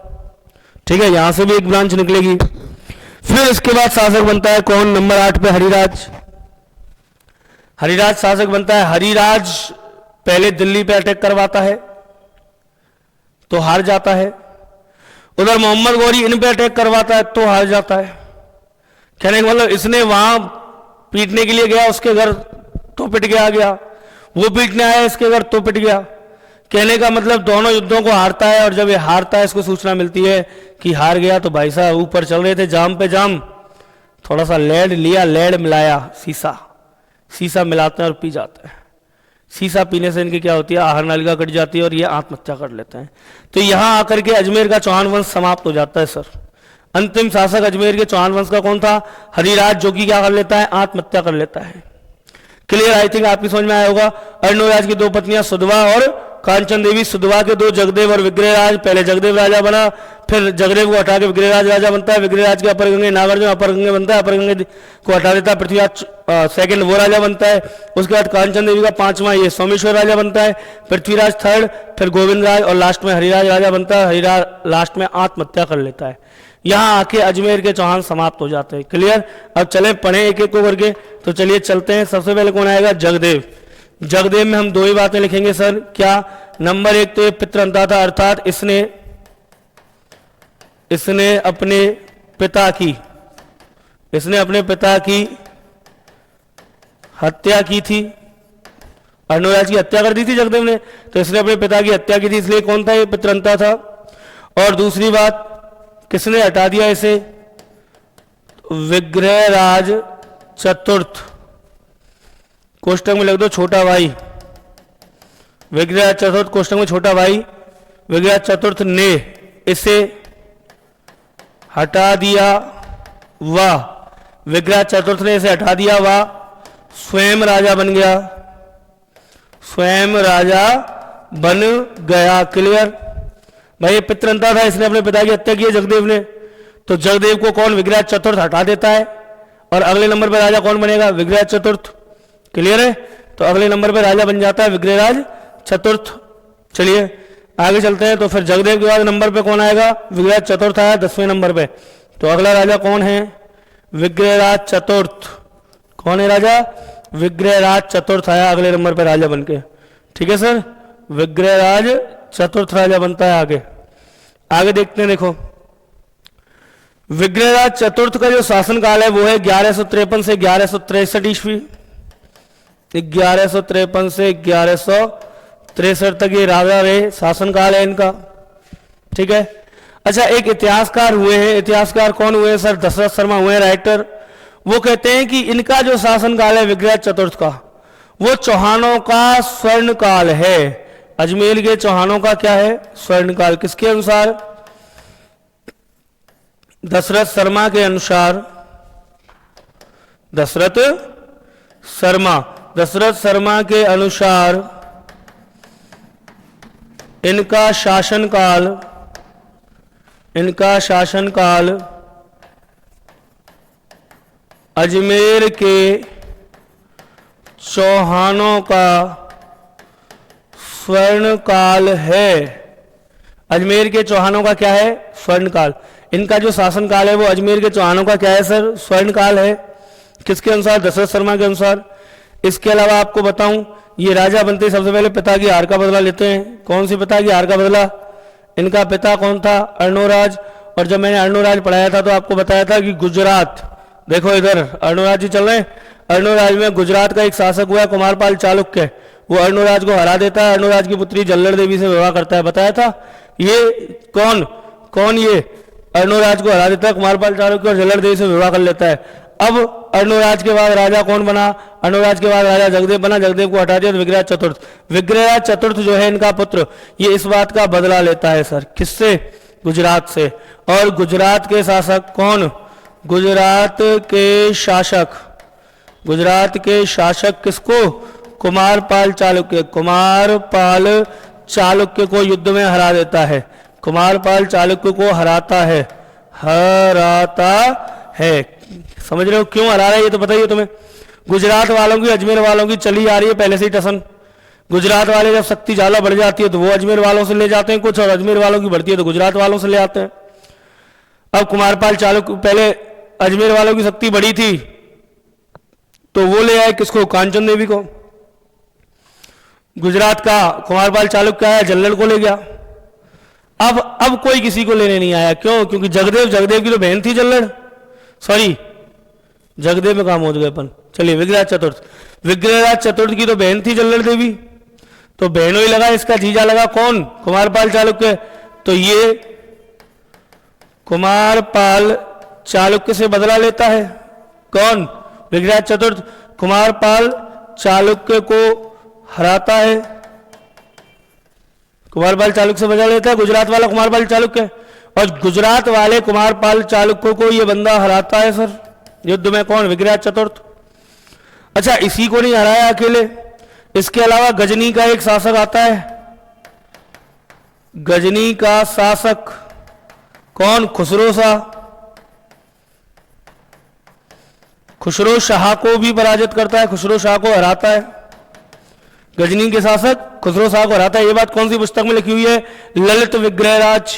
ठीक है। यहां से भी एक ब्रांच निकलेगी। फिर इसके बाद शासक बनता है कौन? नंबर 8 पे हरिराज। हरिराज शासक बनता है। हरिराज पहले दिल्ली पे अटैक करवाता है तो हार जाता है। उधर मोहम्मद गौरी इन पे अटैक करवाता है तो हार जाता है। कहने का मतलब इसने वहां पीटने के लिए गया, उसके घर तो पिट के आ गया, वो पीटने आया इसके घर तो पिट गया। कहने का मतलब दोनों युद्धों को हारता है, और जब ये हारता है इसको सूचना मिलती है कि हार गया, तो भाई साहब ऊपर चल रहे थे जाम पे जाम, थोड़ा सा लेड लिया, लेड मिलाया, सीसा मिलाते हैं और पी जाते हैं। सीसा पीने से इनकी क्या होती है? आहार नालिका कट जाती है और ये आत्महत्या कर लेते हैं। तो यहां आकर के अजमेर का चौहान वंश समाप्त हो जाता है सर। अंतिम शासक अजमेर के चौहान वंश का कौन था? हरिराज, जो कि क्या कर लेता है? आत्महत्या कर लेता है। क्लियर? आई थिंक आपकी समझ में आया होगा। अर्णोराज की 2 पत्नियां सुधवा और कांचन देवी। सुधवा के 2 जगदेव और विग्रहराज। पहले जगदेव राजा बना, फिर जगदेव को हटा के विग्रहराज राजा बनता है। विग्रहराज के अपर गंगे नागार्जुन अपर गंगे बनता है, अपर गंगे को हटा देता है, पृथ्वीराज सेकंड वो राजा बनता है। उसके बाद कांचन देवी का 5वां ये सोमेश्वर राजा बनता है, पृथ्वीराज 3rd, फिर गोविंदराज, और लास्ट में हरिराज राजा बनता है। हरिराज लास्ट में आत्महत्या कर लेता है। यहां आके अजमेर के चौहान समाप्त हो जाते हैं। क्लियर? अब चले पढ़े एक एक को करके, तो चलिए चलते हैं। सबसे पहले कौन आएगा? जगदेव। जगदेव में हम 2 ही बातें लिखेंगे सर। क्या? नंबर 1 तो ये पितृहंता था, अर्थात इसने अपने पिता की हत्या की थी। अर्णोराज की हत्या कर दी थी जगदेव ने, तो इसने अपने पिता की हत्या की थी, इसलिए कौन था? ये पितृहंता था। और दूसरी बात, किसने हटा दिया इसे? विग्रहराज चतुर्थ, कोष्टक में लिख दो छोटा भाई। विग्रहराज चतुर्थ कोष्टक में छोटा भाई, विग्रहराज चतुर्थ ने इसे हटा दिया। वाह, विग्रहराज चतुर्थ ने इसे हटा दिया, वाह, स्वयं राजा बन गया, स्वयं राजा बन गया। क्लियर? भाई ये पितृहंता था, इसने अपने पिता की हत्या की है जगदेव ने, तो जगदेव को कौन? विग्रहराज चतुर्थ हटा देता है, और अगले नंबर पर राजा कौन बनेगा? विग्रहराज चतुर्थ। क्लियर है? तो अगले नंबर पर राजा बन जाता है विग्रहराज चतुर्थ। चलिए आगे चलते हैं। तो फिर जगदेव के बाद नंबर पे कौन आएगा? विग्रहराज चतुर्थ आया 10वें नंबर पे। तो अगला राजा कौन है? विग्रहराज चतुर्थ। कौन है राजा? विग्रहराज चतुर्थ आया अगले नंबर पे राजा बनके। ठीक है सर, विग्रहराज चतुर्थ राजा बनता है। आगे देखते हैं। देखो, विग्रहराज चतुर्थ का जो शासनकाल है वो है 1153 से 1163 ईस्वी। 1153 से 1163 63 तक ये राजा रहे, शासनकाल है इनका। ठीक है। अच्छा, एक इतिहासकार हुए हैं, इतिहासकार कौन हुए हैं सर? दशरथ शर्मा हुए हैं, राइटर। वो कहते हैं कि इनका जो शासनकाल है विग्रह चतुर्थ का, वो चौहानों का स्वर्ण काल है। अजमेर के चौहानों का क्या है? स्वर्ण काल। किसके अनुसार? दशरथ शर्मा के अनुसार। दशरथ शर्मा के अनुसार इनका शासनकाल अजमेर के चौहानों का स्वर्ण काल है। अजमेर के चौहानों का क्या है? स्वर्ण काल। इनका जो शासन काल है वो अजमेर के चौहानों का क्या है सर? स्वर्ण काल है। किसके अनुसार? दशरथ शर्मा के अनुसार। इसके अलावा आपको बताऊं, ये राजा बनते सबसे पहले पिता की हार का बदला लेते हैं। कौन सी पिता की हार का बदला? इनका पिता कौन था? अर्णोराज। और जब मैंने अर्णोराज पढ़ाया था तो आपको बताया था कि गुजरात, देखो इधर अर्णोराज जी चल रहे हैं, अर्णोराज में गुजरात का एक शासक हुआ है कुमारपाल चालुक्य, वो अर्णोराज को हरा देता है, अर्णोराज की पुत्री जल्लड़ देवी से विवाह करता है। बताया था ये कौन ये अर्णोराज को हरा देता है, कुमारपाल चालुक्य और जल्लड़ देवी से विवाह कर लेता है। अब अर्णोराज के बाद राजा कौन बना? अर्णोराज के बाद राजा जगदेव बना, जगदेव को हटा दिया तो विग्रह चतुर्थ। विग्रह चतुर्थ जो है इनका पुत्र, ये इस बात का बदला लेता है सर। किससे? गुजरात से। और गुजरात के शासक कौन? गुजरात के शासक किसको? कुमारपाल चालुक्य। कुमारपाल चालुक्य को युद्ध में हरा देता है। कुमारपाल चालुक्य को हराता है। समझ रहे हो क्यों हरा रहा है? ये तो बताइए तुम्हें। गुजरात वालों की अजमेर वालों की चली आ रही है पहले से ही टसन। गुजरात वाले जब शक्ति ज्यादा बढ़ जाती है तो वो अजमेर वालों से ले जाते हैं कुछ, और अजमेर वालों की बढ़ती है तो गुजरात वालों से ले आते हैं। अब कुमारपाल चालुक्य, पहले अजमेर वालों की शक्ति बढ़ी थी तो वो ले आए किसको? कांचन देवी को। गुजरात का कुमारपाल चालुक्य आया, जल्लड़ को ले गया। अब कोई किसी को लेने नहीं आया। क्यों? क्योंकि जगदेव की तो बहन थी जल्लड़, सॉरी जगदेव में काम हो गए अपन। चलिए, विग्रह चतुर्थ की तो बहन थी जल्लड़ देवी, तो बहनों ही लगा, इसका जीजा लगा कौन? कुमारपाल चालुक्य। तो ये कुमारपाल चालुक्य से बदला लेता है। कौन? विग्रह चतुर्थ कुमारपाल चालुक्य को हराता है, कुमारपाल चालुक्य से बदला लेता है गुजरात वाला कुमारपाल चालुक्य, और गुजरात वाले कुमारपाल चालुक्य को ये बंदा हराता है सर युद्ध में। कौन? विग्रह चतुर्थ। अच्छा, इसी को नहीं हराया अकेले, इसके अलावा गजनी का एक शासक आता है। गजनी का शासक कौन? खुसरो शाह। खुसरो शाह को भी पराजित करता है, खुसरो शाह को हराता है। गजनी के शासक खुसरो शाह को हराता है। ये बात कौन सी पुस्तक में लिखी हुई है? ललित विग्रहराज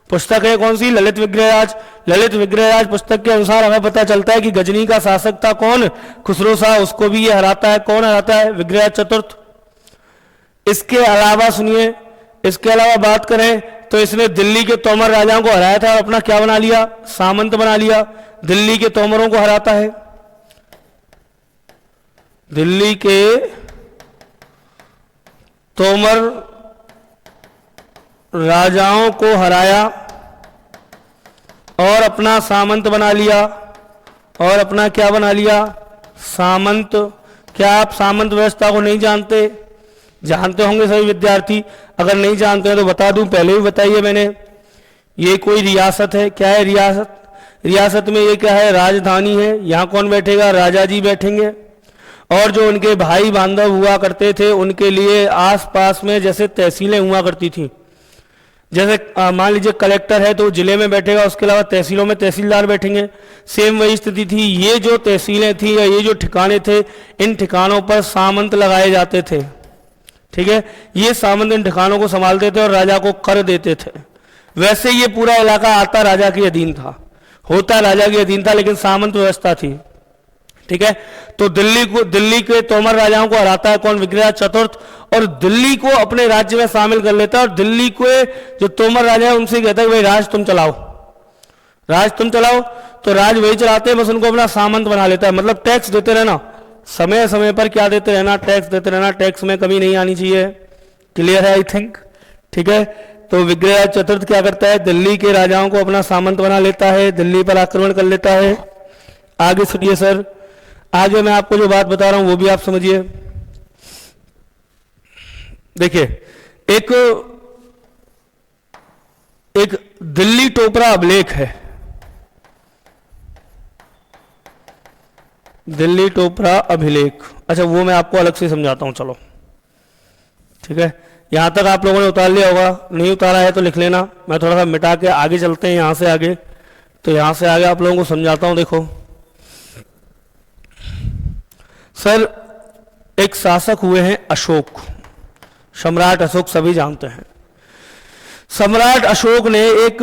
पुस्तक है। कौन सी? ललित विग्रहराज। ललित विग्रहराज पुस्तक के अनुसार हमें पता चलता है कि गजनी का शासक था कौन? खुसरो शाह, उसको भी ये हराता है। कौन हराता है? विग्रह चतुर्थ। इसके अलावा सुनिए, इसके अलावा बात करें तो इसने दिल्ली के तोमर राजाओं को हराया था और अपना क्या बना लिया? सामंत बना लिया। दिल्ली के तोमरों को हराता है, दिल्ली के तोमर राजाओं को हराया और अपना सामंत बना लिया। और अपना क्या बना लिया? सामंत। क्या आप सामंत व्यवस्था को नहीं जानते? जानते होंगे सभी विद्यार्थी। अगर नहीं जानते हैं तो बता दूं, पहले भी बताइए मैंने। ये कोई रियासत है। क्या है रियासत? रियासत में ये क्या है? राजधानी है। यहाँ कौन बैठेगा? राजा जी बैठेंगे। और जो उनके भाई बांधव हुआ करते थे उनके लिए आसपास में जैसे तहसीलें हुआ करती थी, जैसे मान लीजिए कलेक्टर है तो जिले में बैठेगा, उसके अलावा तहसीलों में तहसीलदार बैठेंगे। सेम वही स्थिति थी। ये जो तहसीलें थी या ये जो ठिकाने थे, इन ठिकानों पर सामंत लगाए जाते थे। ठीक है, ये सामंत इन ठिकानों को संभालते थे और राजा को कर देते थे। वैसे ये पूरा इलाका आता राजा के अधीन था, होता राजा के अधीन था, लेकिन सामंत व्यवस्था थी। ठीक है, तो दिल्ली के तोमर राजाओं को हराता है कौन? विग्रह चतुर्थ। और दिल्ली को अपने राज्य में शामिल कर लेता है और दिल्ली के जो तोमर राजा है उनसे कहता है भाई राज तुम चलाओ, राज तुम चलाओ। तो राज वही चलाते हैं, बस उनको अपना सामंत बना लेता है। मतलब टैक्स देते रहना, समय समय पर क्या देते रहना? टैक्स देते रहना। टैक्स में कमी नहीं आनी चाहिए। क्लियर है आई थिंक, ठीक है। तो विग्रहराज चतुर्थ क्या करता है, दिल्ली के राजाओं को अपना सामंत बना लेता है, दिल्ली पर आक्रमण कर लेता है। आगे सुनिए सर, आगे मैं आपको जो बात बता रहा हूं वो भी आप समझिए। देखिए, एक दिल्ली टोपरा अभिलेख है, दिल्ली टोपरा अभिलेख। अच्छा, वो मैं आपको अलग से समझाता हूं, चलो ठीक है। यहां तक आप लोगों ने उतार लिया होगा, नहीं उतारा है तो लिख लेना। मैं थोड़ा सा मिटा के आगे चलते हैं, यहां से आगे। तो यहां से आगे आप लोगों को समझाता हूं। देखो सर, एक शासक हुए हैं अशोक, सम्राट अशोक, सभी जानते हैं। सम्राट अशोक ने एक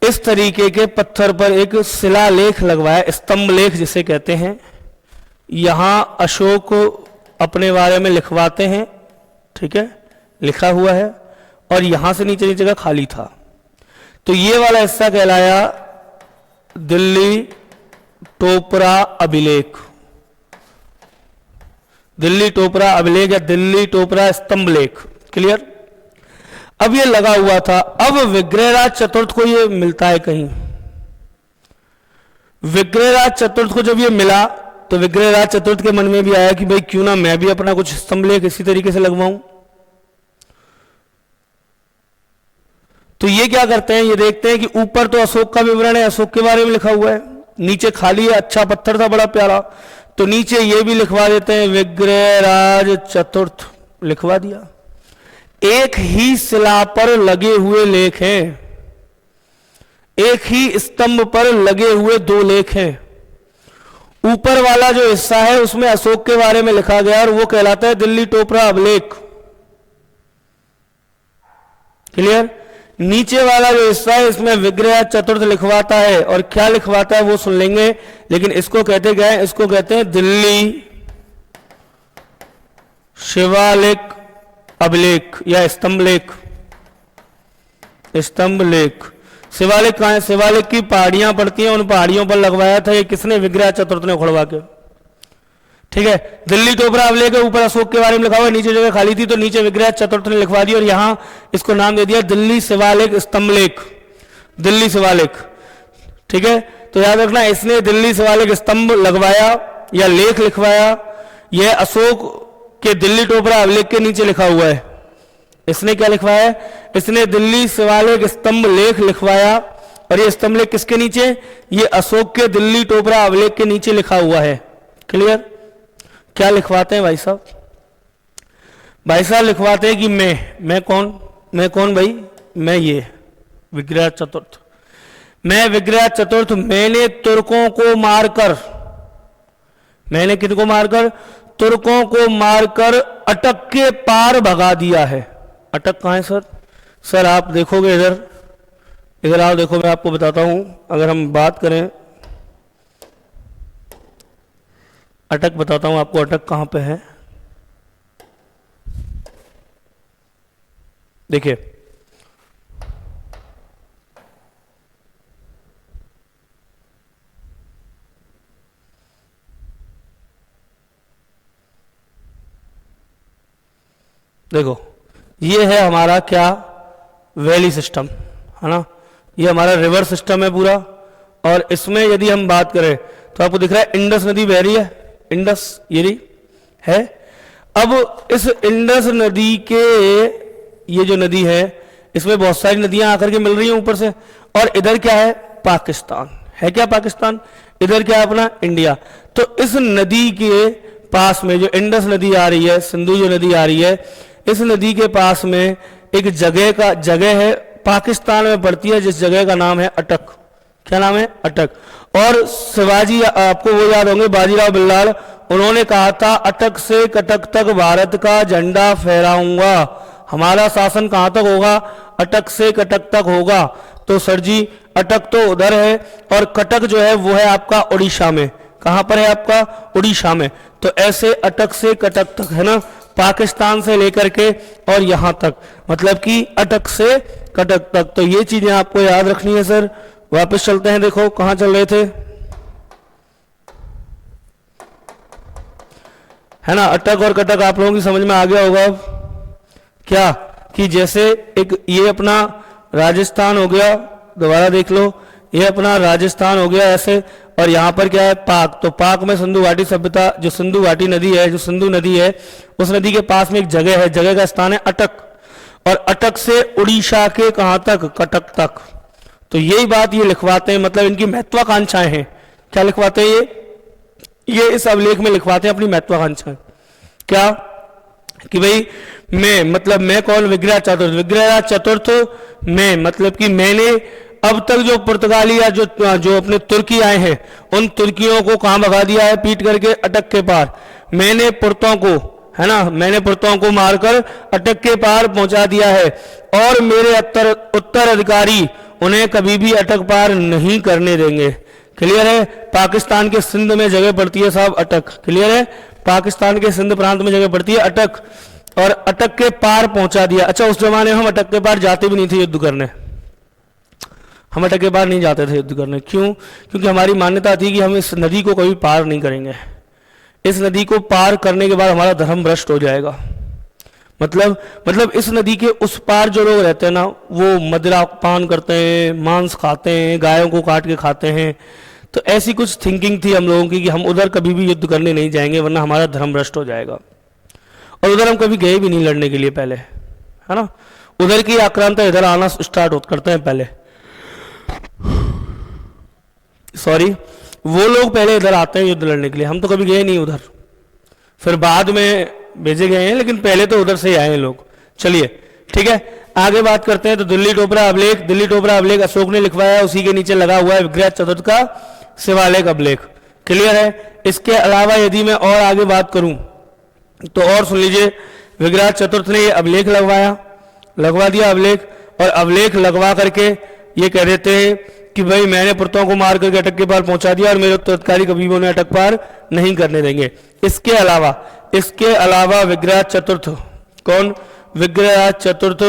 इस तरीके के पत्थर पर एक शिलालेख लगवाया, स्तंभ लेख जिसे कहते हैं। यहां अशोक अपने बारे में लिखवाते हैं, ठीक है, लिखा हुआ है, और यहां से नीचे नीचे का खाली था। तो ये वाला हिस्सा कहलाया दिल्ली टोपरा अभिलेख, दिल्ली टोपरा अभिलेख या दिल्ली टोपरा स्तंभ लेख। क्लियर। अब ये लगा हुआ था। अब विग्रहराज चतुर्थ को ये मिलता है कहीं। विग्रहराज चतुर्थ को जब ये मिला तो विग्रहराज चतुर्थ के मन में भी आया कि भाई क्यों ना मैं भी अपना कुछ स्तंभ लेख इसी तरीके से लगवाऊं। तो ये क्या करते हैं, ये देखते हैं कि ऊपर तो अशोक का विवरण है, अशोक के बारे में लिखा हुआ है, नीचे खाली है, अच्छा पत्थर था बड़ा प्यारा, तो नीचे ये भी लिखवा देते हैं विग्रहराज चतुर्थ, लिखवा दिया। एक ही शिला पर लगे हुए लेख हैं, एक ही स्तंभ पर लगे हुए दो लेख हैं। ऊपर वाला जो हिस्सा है उसमें अशोक के बारे में लिखा गया और वो कहलाता है दिल्ली टोपरा अभिलेख। क्लियर। नीचे वाला जो हिस्सा है इसमें विग्रहराज चतुर्थ लिखवाता है, और क्या लिखवाता है वो सुन लेंगे, लेकिन इसको कहते क्या है, इसको कहते हैं दिल्ली शिवालेख अभिलेख या स्तंभ लेख। स्तंभ लेख, शिवालिक कहां है, शिवालिक की पहाड़ियां पड़ती हैं, उन पहाड़ियों पर लगवाया था। ये किसने, विग्रहराज चतुर्थ ने उखड़वा के, ठीक है। दिल्ली टोपरा अभिलेख के ऊपर अशोक के बारे में लिखा हुआ है, नीचे जगह खाली थी तो नीचे विग्रहराज चतुर्थ ने लिखवा दी और यहां इसको नाम दे दिया दिल्ली शिवालिक स्तंभ लेख, दिल्ली शिवालिक, ठीक है। तो याद रखना, इसने दिल्ली शिवालिक स्तंभ लगवाया या लेख लिखवाया, यह अशोक के दिल्ली टोपरा अभिलेख के नीचे लिखा हुआ है। इसने क्या लिखवाया है, इसने दिल्ली शिवालिक स्तंभ लेख लिखवाया, और ये स्तंभ लेख किसके नीचे, ये अशोक के दिल्ली टोपरा अभिलेख के नीचे लिखा हुआ है। क्लियर। क्या लिखवाते हैं भाई साहब, भाई साहब लिखवाते हैं कि मैं कौन भाई, मैं ये विग्रहराज चतुर्थ, मैं विग्रहराज चतुर्थ, मैंने तुर्कों को मारकर, मैंने किनको मारकर, तुर्कों को मारकर अटक के पार भगा दिया है। अटक कहां है सर, सर आप देखोगे इधर आओ, देखो मैं आपको बताता हूं। अगर हम बात करें, अटक बताता हूं आपको, अटक कहां पे है। देखिए देखो, ये है हमारा क्या, वैली सिस्टम है ना, ये हमारा रिवर सिस्टम है पूरा। और इसमें यदि हम बात करें तो आपको दिख रहा है इंडस नदी बह रही है, इंडस ये रही है। अब इस इंडस नदी के, ये जो नदी है इसमें बहुत सारी नदियां आकर के मिल रही हैं ऊपर से, और इधर क्या है, पाकिस्तान है, क्या पाकिस्तान, इधर क्या है अपना इंडिया। तो इस नदी के पास में जो इंडस नदी आ रही है, सिंधु जो नदी आ रही है, इस नदी के पास में एक जगह है, पाकिस्तान में पड़ती है, जिस जगह का नाम है अटक। क्या नाम है, अटक। और शिवाजी, आपको वो याद होंगे, बाजीराव बिल्लाल, उन्होंने कहा था अटक से कटक तक भारत का झंडा फहराऊंगा। हमारा शासन कहां तक होगा, अटक से कटक तक होगा। तो सर जी अटक तो उधर है, और कटक जो है वो है आपका उड़ीसा में। कहां पर है आपका, उड़ीसा में। तो ऐसे अटक से कटक तक है ना, पाकिस्तान से लेकर के और यहां तक, मतलब कि अटक से कटक तक। तो ये चीजें आपको याद रखनी है सर। वापस चलते हैं, देखो कहां चल रहे थे, है ना। अटक और कटक आप लोगों की समझ में आ गया होगा अब क्या, कि जैसे एक ये अपना राजस्थान हो गया, दोबारा देख लो, ये अपना राजस्थान हो गया ऐसे, और यहाँ पर क्या है पाक, तो पाक में सिंधु घाटी सभ्यता, जो सिंधु घाटी नदी है, जो सिंधु नदी है, उस नदी के पास में एक जगह है, जगह का स्थान है अटक, और अटक से उड़ीसा के कहां तक, कटक तक। तो यही बात ये लिखवाते हैं, मतलब इनकी महत्वाकांक्षाएं हैं। क्या लिखवाते हैं ये इस अभिलेख में लिखवाते हैं अपनी महत्वाकांक्षाएं। क्या कि भाई मैं, मतलब मैं कौन, विग्रह चतुर्थ, विग्रह चतुर्थ मैं, मतलब कि मैंने अब तक जो पुर्तगाली या जो अपने तुर्की आए हैं, उन तुर्कियों को कहां भगा दिया है, पीट करके अटक के पार। मैंने पुर्तों को, है ना, मैंने पुर्तों को मारकर अटक के पार पहुंचा दिया है, और मेरे उत्तराधिकारी उन्हें कभी भी अटक पार नहीं करने देंगे। क्लियर है। पाकिस्तान के सिंध में जगह पड़ती है साहब अटक, क्लियर है, पाकिस्तान के सिंध प्रांत में जगह पड़ती है अटक, और अटक के पार पहुंचा दिया। अच्छा, उस जमाने में हम अटक के पार जाते भी नहीं थे युद्ध करने, हम अटक के पार नहीं जाते थे युद्ध करने। क्यों? क्योंकि हमारी मान्यता थी कि हम इस नदी को कभी पार नहीं करेंगे, इस नदी को पार करने के बाद हमारा धर्म भ्रष्ट हो जाएगा। मतलब इस नदी के उस पार जो लोग रहते हैं ना, वो मदिरा पान करते हैं, मांस खाते हैं, गायों को काट के खाते हैं। तो ऐसी कुछ थिंकिंग थी हम लोगों की कि हम उधर कभी भी युद्ध करने नहीं जाएंगे, वरना हमारा धर्म भ्रष्ट हो जाएगा। और उधर हम कभी गए भी नहीं लड़ने के लिए पहले, है ना। उधर की आक्रांता इधर आना स्टार्ट करते हैं पहले, सॉरी, वो लोग पहले इधर आते हैं युद्ध लड़ने के लिए, हम तो कभी गए नहीं उधर, फिर बाद में भेजे गए हैं, लेकिन पहले तो उधर से ही आए हैं लोग। चलिए ठीक है, आगे बात करते हैं। तो दिल्ली टोपरा अभिलेख, दिल्ली टोपरा अभिलेख अशोक ने लिखवाया है, उसी के नीचे लगा हुआ है विग्रह चतुर्थ का शिवालेख अभिलेख। क्लियर है। इसके अलावा यदि मैं और आगे बात करूं तो और सुन लीजिए, विग्रह चतुर्थ ने ये अभिलेख लगवा दिया अभिलेख, और अभिलेख लगवा करके ये कह देते हैं कि भाई मैंने पुर्तों को मार करके अटक के पार पहुंचा दिया, और मेरे उत्तराधिकारी कभी भी उन्हें अटक पार नहीं करने देंगे। इसके अलावा विग्रह चतुर्थ, कौन, विग्रह चतुर्थ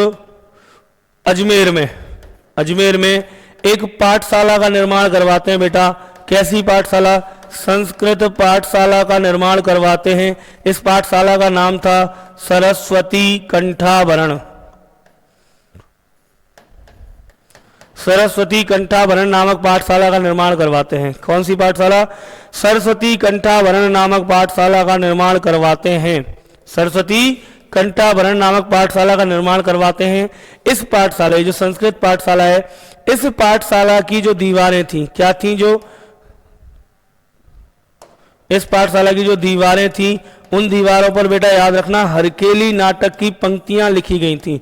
अजमेर में एक पाठशाला का निर्माण करवाते हैं बेटा। कैसी पाठशाला? संस्कृत पाठशाला का निर्माण करवाते हैं। इस पाठशाला का नाम था सरस्वती कंठाभरण, सरस्वती कंठाभरण नामक पाठशाला का निर्माण करवाते हैं। कौन सी पाठशाला? सरस्वती कंठाभरण नामक पाठशाला का निर्माण करवाते हैं, सरस्वती कंठाभरण नामक पाठशाला का निर्माण करवाते हैं। इस पाठशाला, जो संस्कृत पाठशाला है, इस पाठशाला की जो दीवारें थी, क्या थी, जो इस पाठशाला की जो दीवारें थी, उन दीवारों पर बेटा याद रखना हरकेली नाटक की पंक्तियां लिखी गई थी।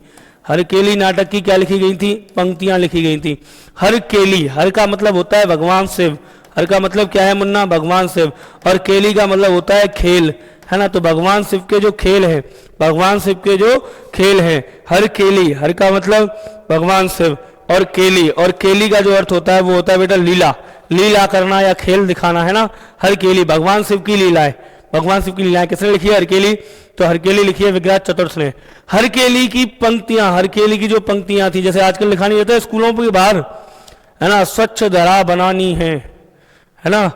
हरकेली नाटक की क्या लिखी गई थी? पंक्तियां लिखी गई थी। हरकेली, हर का मतलब होता है भगवान शिव, हर का मतलब क्या है मुन्ना? भगवान शिव, और केली का मतलब होता है खेल, है ना। तो भगवान शिव के जो खेल है, भगवान शिव के जो खेल हैं, हर केली, हर का मतलब भगवान शिव, और केली का जो अर्थ होता है वो होता है बेटा लीला, लीला करना या खेल दिखाना, है ना। हर केली भगवान शिव की लीला है, भगवान शिव की लीला किसने लिखी है? हरकेली। तो हरकेली लिखी है विग्रह चतुर्थ ने। हरकेली की पंक्तियां, हरकेली की जो पंक्तियां थी, जैसे आजकल लिखा नहीं होता है स्कूलों के बाहर, है ना, स्वच्छ धरा बनानी है ना,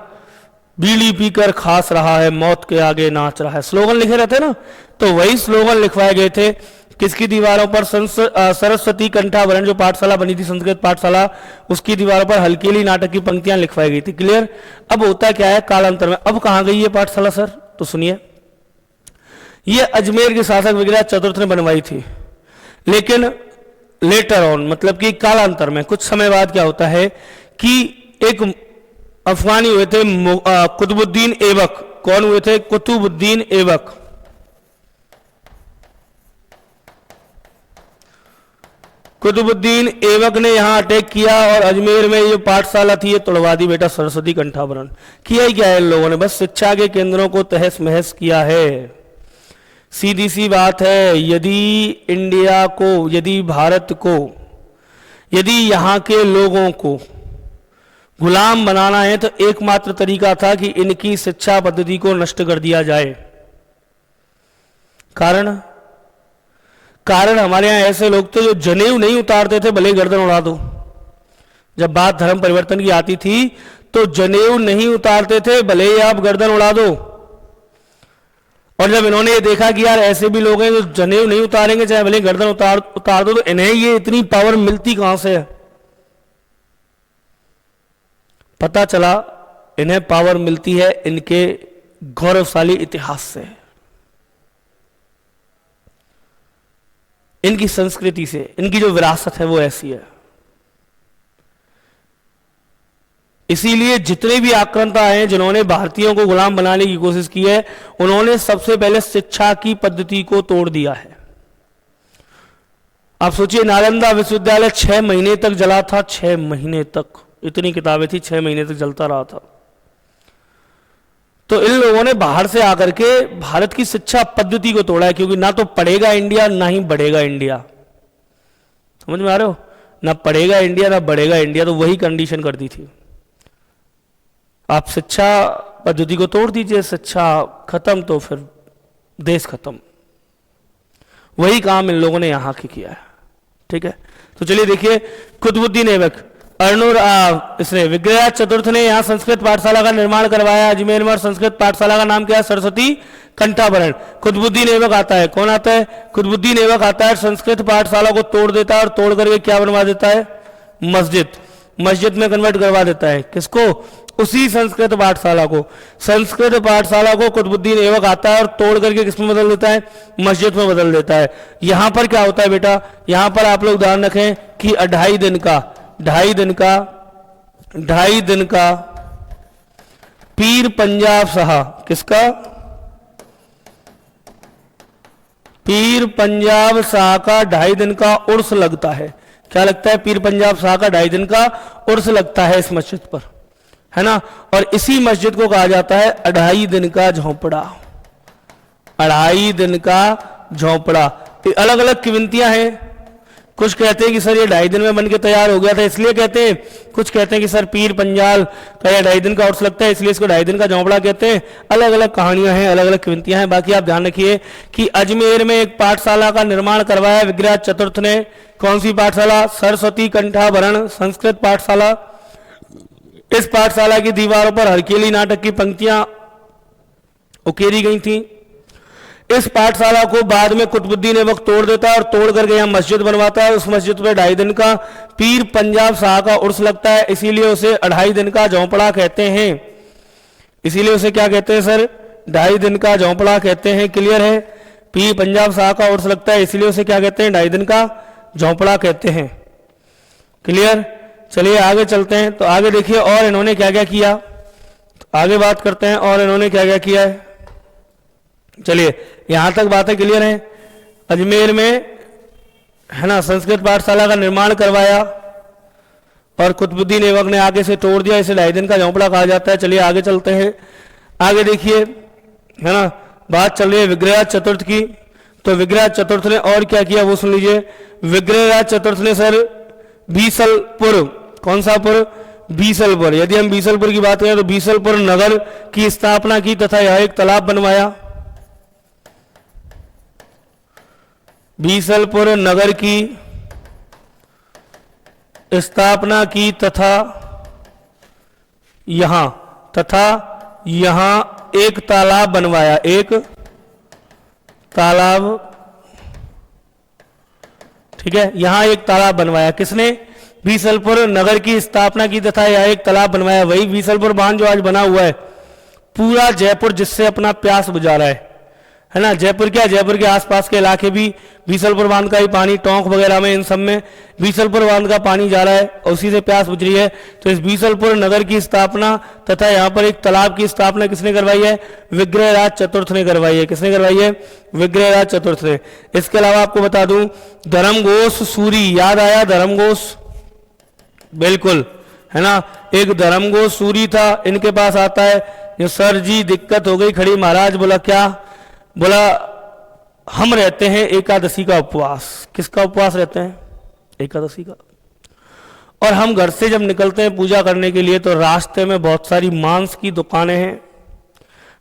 बीड़ी पीकर खास रहा है, मौत के आगे नाच रहा है, स्लोगन लिखे रहते ना। तो वही स्लोगन लिखवाए गए थे किसकी दीवारों पर? सरस्वती कंठाभरण जो पाठशाला बनी थी, संस्कृत पाठशाला, उसकी दीवारों पर हरकेली नाटक की पंक्तियां लिखवाई गई थी। क्लियर। अब होता क्या है कालांतर में, अब कहां गई ये पाठशाला सर? तो सुनिए, ये अजमेर के शासक विग्रह चतुर्थ ने बनवाई थी, लेकिन लेटर ऑन, मतलब कि कालांतर में, कुछ समय बाद क्या होता है कि एक अफगानी हुए थे कुतुबुद्दीन ऐबक। कौन हुए थे? कुतुबुद्दीन ऐबक। कुतुबुद्दीन ऐबक ने यहां अटैक किया और अजमेर में ये पाठशाला थी ये तोड़वा दी बेटा, सरस्वती कंठाभरण। किया ही क्या है इन लोगों ने? बस शिक्षा के केंद्रों को तहस महस किया है। सीधी सी बात है, यदि इंडिया को, यदि भारत को, यदि यहाँ के लोगों को गुलाम बनाना है तो एकमात्र तरीका था कि इनकी शिक्षा पद्धति को नष्ट कर दिया जाए। कारण हमारे यहां ऐसे लोग थे जो जनेऊ नहीं उतारते थे, भले गर्दन उड़ा दो। जब बात धर्म परिवर्तन की आती थी तो जनेऊ नहीं उतारते थे, भले ही आप गर्दन उड़ा दो। और जब इन्होंने ये देखा कि यार ऐसे भी लोग हैं जो जनेऊ नहीं उतारेंगे, चाहे भले गर्दन उतार दो, तो इन्हें ये इतनी पावर मिलती कहां से है? पता चला इन्हें पावर मिलती है इनके गौरवशाली इतिहास से, इनकी संस्कृति से, इनकी जो विरासत है वो ऐसी है। इसीलिए जितने भी आक्रांता हैं जिन्होंने भारतीयों को गुलाम बनाने की कोशिश की है, उन्होंने सबसे पहले शिक्षा की पद्धति को तोड़ दिया है। आप सोचिए, नालंदा विश्वविद्यालय 6 महीने तक जला था, 6 महीने तक, इतनी किताबें थी, 6 महीने तक जलता रहा था। तो इन लोगों ने बाहर से आकर के भारत की शिक्षा पद्धति को तोड़ा है, क्योंकि ना तो पढ़ेगा इंडिया ना ही बढ़ेगा इंडिया। समझ में आ रहे हो? ना पढ़ेगा इंडिया ना बढ़ेगा इंडिया, तो वही कंडीशन कर दी थी। आप शिक्षा पद्धति को तोड़ दीजिए, शिक्षा खत्म तो फिर देश खत्म। वही काम इन लोगों ने यहां के किया है। ठीक है, तो चलिए देखिए, कुतुबुद्दीन ऐबक, इसने विग्रहराज चतुर्थ ने यहाँ संस्कृत पाठशाला का निर्माण करवाया। अजमेर में, और संस्कृत पाठशाला का नाम क्या है? सरस्वती कंठाभरण। कुतुबुद्दीन ऐबक आता है, कौन आता है? कुतुबुद्दीन ऐबक आता है, संस्कृत पाठशाला को तोड़ देता है, और तोड़ करके क्या बनवा देता है? मस्जिद। मस्जिद में कन्वर्ट करवा देता है। किसको? उसी संस्कृत पाठशाला को। संस्कृत पाठशाला को कुतुबुद्दीन ऐबक आता है और तोड़ करके किसमें बदल देता है? मस्जिद में बदल देता है। यहां पर क्या होता है बेटा? यहां पर आप लोग ध्यान रखें कि 2.5 दिन का पीर पंजाब शाह, किसका? पीर पंजाब शाह का 2.5 दिन का उर्स लगता है। क्या लगता है? पीर पंजाब शाह का 2.5 दिन का उर्स लगता है इस मस्जिद पर, है ना। और इसी मस्जिद को कहा जाता है 2.5 दिन का झोंपड़ा। 2.5 दिन का झोंपड़ा। अलग अलग कीमतियां हैं। कुछ कहते हैं कि सर ये 2.5 दिन में बनके तैयार हो गया था इसलिए कहते हैं, कुछ कहते हैं कि सर पीर पंजाल का ये 2.5 दिन का उर्स लगता है इसलिए इसको 2.5 दिन का झोंपड़ा कहते हैं। अलग अलग कहानियां हैं, अलग अलग कीमतियां हैं। बाकी आप ध्यान रखिए कि अजमेर में एक पाठशाला का निर्माण करवाया विग्रहराज चतुर्थ ने। कौन सी पाठशाला? सरस्वती कंठाभरण संस्कृत पाठशाला। इस पाठशाला की दीवारों पर हरकेली नाटक की पंक्तियां उकेरी गई थी। इस पाठशाला को बाद में कुतुबुद्दीन ऐबक तोड़ देता है और तोड़ करके यहाँ मस्जिद बनवाता है। उस मस्जिद पे 2.5 दिन का पीर पंजाब शाह का उर्स लगता है, इसीलिए उसे 2.5 दिन का झोंपड़ा कहते हैं। इसीलिए उसे क्या कहते हैं सर? 2.5 दिन का झोंपड़ा कहते हैं। क्लियर है? पीर पंजाब शाह का उर्स लगता है इसीलिए उसे क्या कहते हैं? 2.5 दिन का झोंपड़ा कहते हैं। क्लियर? चलिए आगे चलते हैं। तो आगे देखिए और इन्होंने क्या क्या किया, तो आगे बात करते हैं और इन्होंने क्या क्या किया है। चलिए यहां तक बातें क्लियर हैं। अजमेर में, है ना, संस्कृत पाठशाला का निर्माण करवाया और कुतुबुद्दीन ऐबक ने आगे से तोड़ दिया, इसे 2.5 दिन का झोंपड़ा कहा जाता है। चलिए आगे चलते हैं। आगे देखिए, है ना, बात चल रही है विग्रहराज चतुर्थ की। तो विग्रहराज चतुर्थ ने और क्या किया वो सुन लीजिए। विग्रहराज चतुर्थ ने सर बीसलपुर, कौन सा पुर? बीसलपुर। यदि हम बीसलपुर की बात करें तो बीसलपुर नगर की स्थापना की तथा यह एक तालाब बनवाया। बीसलपुर नगर की स्थापना की तथा यहां एक तालाब बनवाया। एक तालाब, ठीक है, यहां एक तालाब बनवाया। किसने? बीसलपुर नगर की स्थापना की तथा यह एक तालाब बनवाया। वही बीसलपुर बांध जो आज बना हुआ है, पूरा जयपुर जिससे अपना प्यास बुझा रहा है ना। जयपुर क्या, जयपुर के आसपास के इलाके भी बीसलपुर बांध का ही पानी, टोंक वगैरह में, इन सब में बीसलपुर बांध का पानी जा रहा है और उसी से प्यास बुझ रही है। तो इस बीसलपुर नगर की स्थापना तथा यहाँ पर एक तालाब की स्थापना किसने करवाई है? विग्रहराज चतुर्थ ने करवाई है। किसने करवाई है? विग्रहराज चतुर्थ ने। इसके अलावा आपको बता दूं, धर्मघोष सूरी, याद आया? धर्मघोष, बिल्कुल, है ना, एक धर्मघोष सूरी था। इनके पास आता है, जो सर जी दिक्कत हो गई खड़ी महाराज। बोला क्या? बोला हम रहते हैं एकादशी का उपवास। किसका उपवास रहते हैं? एकादशी का। और हम घर से जब निकलते हैं पूजा करने के लिए तो रास्ते में बहुत सारी मांस की दुकानें हैं।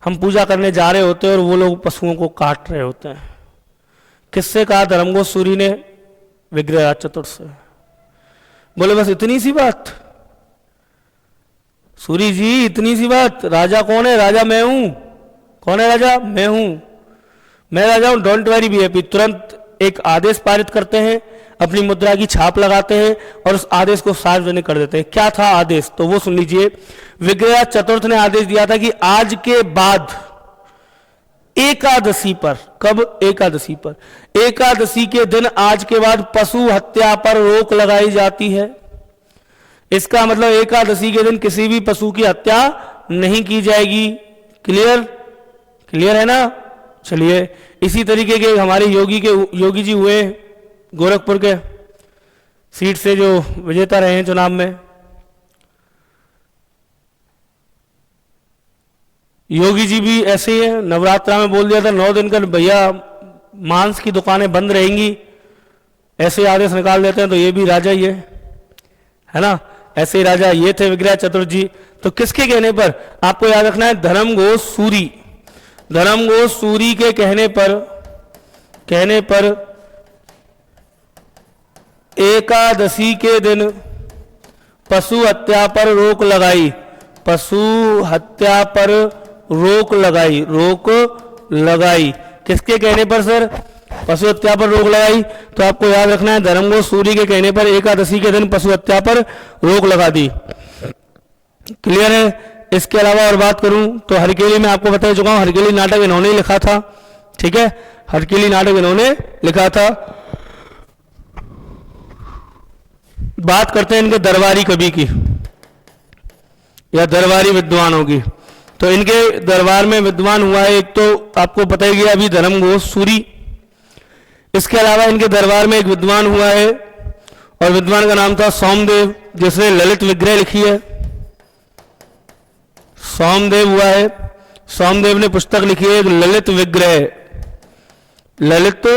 हम पूजा करने जा रहे होते हैं और वो लोग पशुओं को काट रहे होते हैं। किससे कहा? धर्मघोष सूरी ने विग्रहराज चतुर्थ से। बोले बस इतनी सी बात? सूरी जी इतनी सी बात? राजा कौन है? राजा मैं हूं। कौन है राजा? मैं हूं। मैं राजा हूं, डोंट वरी बी हैप्पी, तुरंत एक आदेश पारित करते हैं, अपनी मुद्रा की छाप लगाते हैं और उस आदेश को सार्वजनिक कर देते हैं। क्या था आदेश, तो वो सुन लीजिए। विग्रहराज चतुर्थ ने आदेश दिया था कि आज के बाद एकादशी पर, कब, एकादशी पर, एकादशी के दिन आज के बाद पशु हत्या पर रोक लगाई जाती है। इसका मतलब एकादशी के दिन किसी भी पशु की हत्या नहीं की जाएगी। क्लियर, क्लियर है ना। चलिए, इसी तरीके के हमारे योगी जी हुए गोरखपुर के सीट से जो विजेता रहे हैं चुनाव में। योगी जी भी ऐसे ही है, नवरात्रा में बोल दिया था 9 दिन का भैया मांस की दुकानें बंद रहेंगी, ऐसे आदेश निकाल देते हैं। तो ये भी राजा ही है ना, ऐसे ही राजा ये थे विग्रह चतुर्थ जी। तो किसके कहने पर, आपको याद रखना है, धर्मघोष सूरी, धर्मघोष सूरी के कहने पर एकादशी के दिन पशु हत्या पर रोक लगाई, पशु हत्या पर रोक लगाई। किसके कहने पर सर, पशु हत्या पर रोक लगाई? तो आपको याद रखना है, धर्मघोष सूरी के कहने पर एकादशी के दिन पशु हत्या पर रोक लगा दी। क्लियर है। इसके अलावा और बात करूं तो हरकेली में आपको बता चुका हूं, हरकेली नाटक इन्होंने ही लिखा था। ठीक है, हरकेली नाटक इन्होंने लिखा था। बात करते हैं इनके दरबारी कवि की या दरबारी विद्वानों की। तो इनके दरबार में विद्वान हुआ है, एक तो आपको पता ही गया अभी, धर्मघोष सूरी। इसके अलावा इनके दरबार में एक विद्वान हुआ है और विद्वान का नाम था सोमदेव, जिसने ललित विग्रह लिखी है। सोमदेव हुआ है, सोमदेव ने पुस्तक लिखी है ललित विग्रह, ललित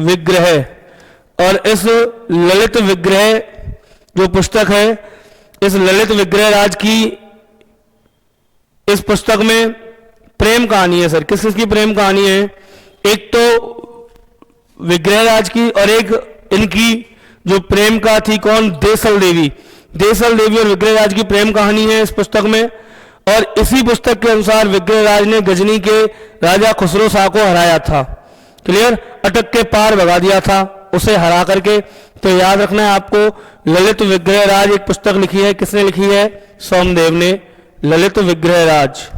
विग्रह। और इस ललित विग्रह जो पुस्तक है, इस ललित विग्रह राज की इस पुस्तक में प्रेम कहानी है सर। किस किस की प्रेम कहानी है? एक तो विग्रह राज की और एक इनकी जो प्रेम का थी, कौन, देसल देवी। देसल देवी और विग्रह राज की प्रेम कहानी है इस पुस्तक में। और इसी पुस्तक के अनुसार विग्रह राज ने गजनी के राजा खुसरो शाह को हराया था। क्लियर, अटक के पार भगा दिया था उसे हरा करके। तो याद रखना है आपको, ललित विग्रह राज एक पुस्तक लिखी है, किसने लिखी है? सोमदेव ने, ललित विग्रह राज।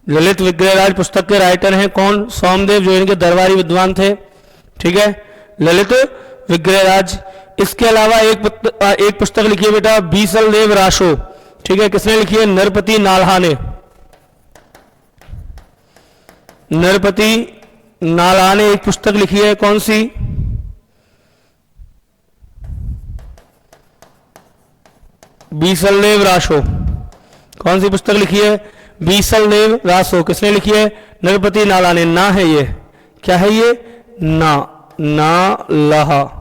ललित विग्रह राज पुस्तक के राइटर हैं कौन? सोमदेव, जो इनके दरबारी विद्वान थे। ठीक है, ललित विग्रह राज। इसके अलावा एक पुस्तक लिखी है बेटा, बीसल देव राशो। ठीक है, किसने लिखी है? नरपति नाल्हा ने। नरपति नाल्हा ने एक पुस्तक लिखी है, कौन सी? बीसल देव राशो। कौन सी पुस्तक लिखी है? बीसल देव राशो। किसने लिखी है? नरपति नाल्हा ने। ना है ये, क्या है ये? नाल्हा,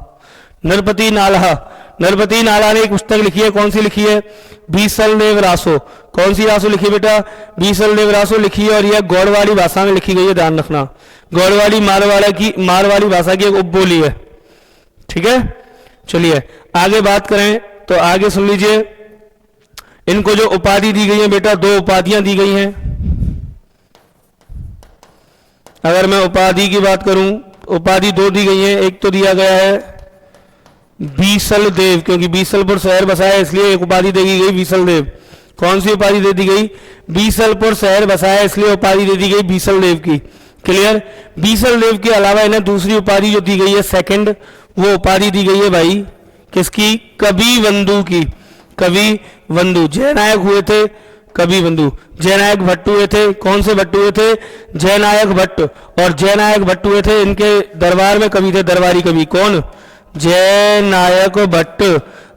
नरपति नाल्हा। नरपति नाल्हा ने एक पुस्तक लिखी है, कौन सी लिखी है? बीसल देव रासो। कौन सी रासो लिखी बेटा? बीसल देव रासो लिखी है, और यह गौड़वाड़ी भाषा में लिखी गई है, ध्यान रखना। गौड़वाड़ी मारवाड़ी भाषा की एक उपबोली है। ठीक है, चलिए आगे बात करें तो आगे सुन लीजिए। इनको जो उपाधि दी गई है बेटा, 2 उपाधियां दी गई हैं। अगर मैं उपाधि की बात करूं, उपाधि 2 दी गई है। एक तो दिया गया है बीसल देव, क्योंकि बीसलपुर शहर बसाया इसलिए एक उपाधि दे दी गई बीसल देव। कौन सी उपाधि दे दी गई? बीसलपुर शहर बसाया इसलिए उपाधि दे दी गई बीसल देव की। क्लियर। बीसल देव के अलावा इन्हें दूसरी उपाधि जो दी गई है सेकंड, वो उपाधि दी गई है भाई किसकी? कवि बंधु की। कवि बंधु, जयनायक हुए थे कवि बंधु। जयनायक भट्ट हुए थे। कौन से भट्ट हुए थे? जयनायक भट्ट। और जयनायक भट्ट हुए थे, इनके दरबार में कवि थे, दरबारी कवि। कौन? जयनायक भट्ट।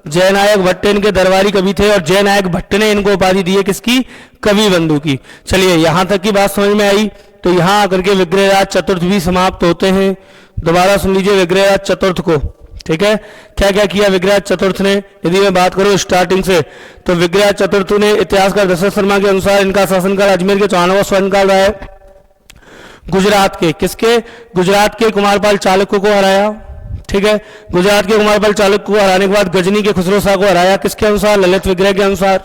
जयनायक भट्ट इनके दरबारी कवि थे, और जयनायक भट्ट ने इनको उपाधि दी है किसकी? कवि बंधु की। चलिए यहां तक की बात समझ में आई। तो यहां आकर के विग्रहराज चतुर्थ भी समाप्त होते हैं। दोबारा सुन लीजिए विग्रहराज चतुर्थ को। ठीक है, क्या क्या किया विग्रहराज चतुर्थ ने? यदि मैं बात करूं स्टार्टिंग से, तो विग्रहराज चतुर्थ ने इतिहासकार दशरथ शर्मा के अनुसार इनका शासनकाल अजमेर के 54वां शासनकाल रहा है। गुजरात के किसके? गुजरात के कुमारपाल चालुक्य को हराया। ठीक है, गुजरात के कुमारपाल चालुक्य को हराने के बाद गजनी के खुसरो शाह को हराया, किसके अनुसार? ललित विग्रह के अनुसार।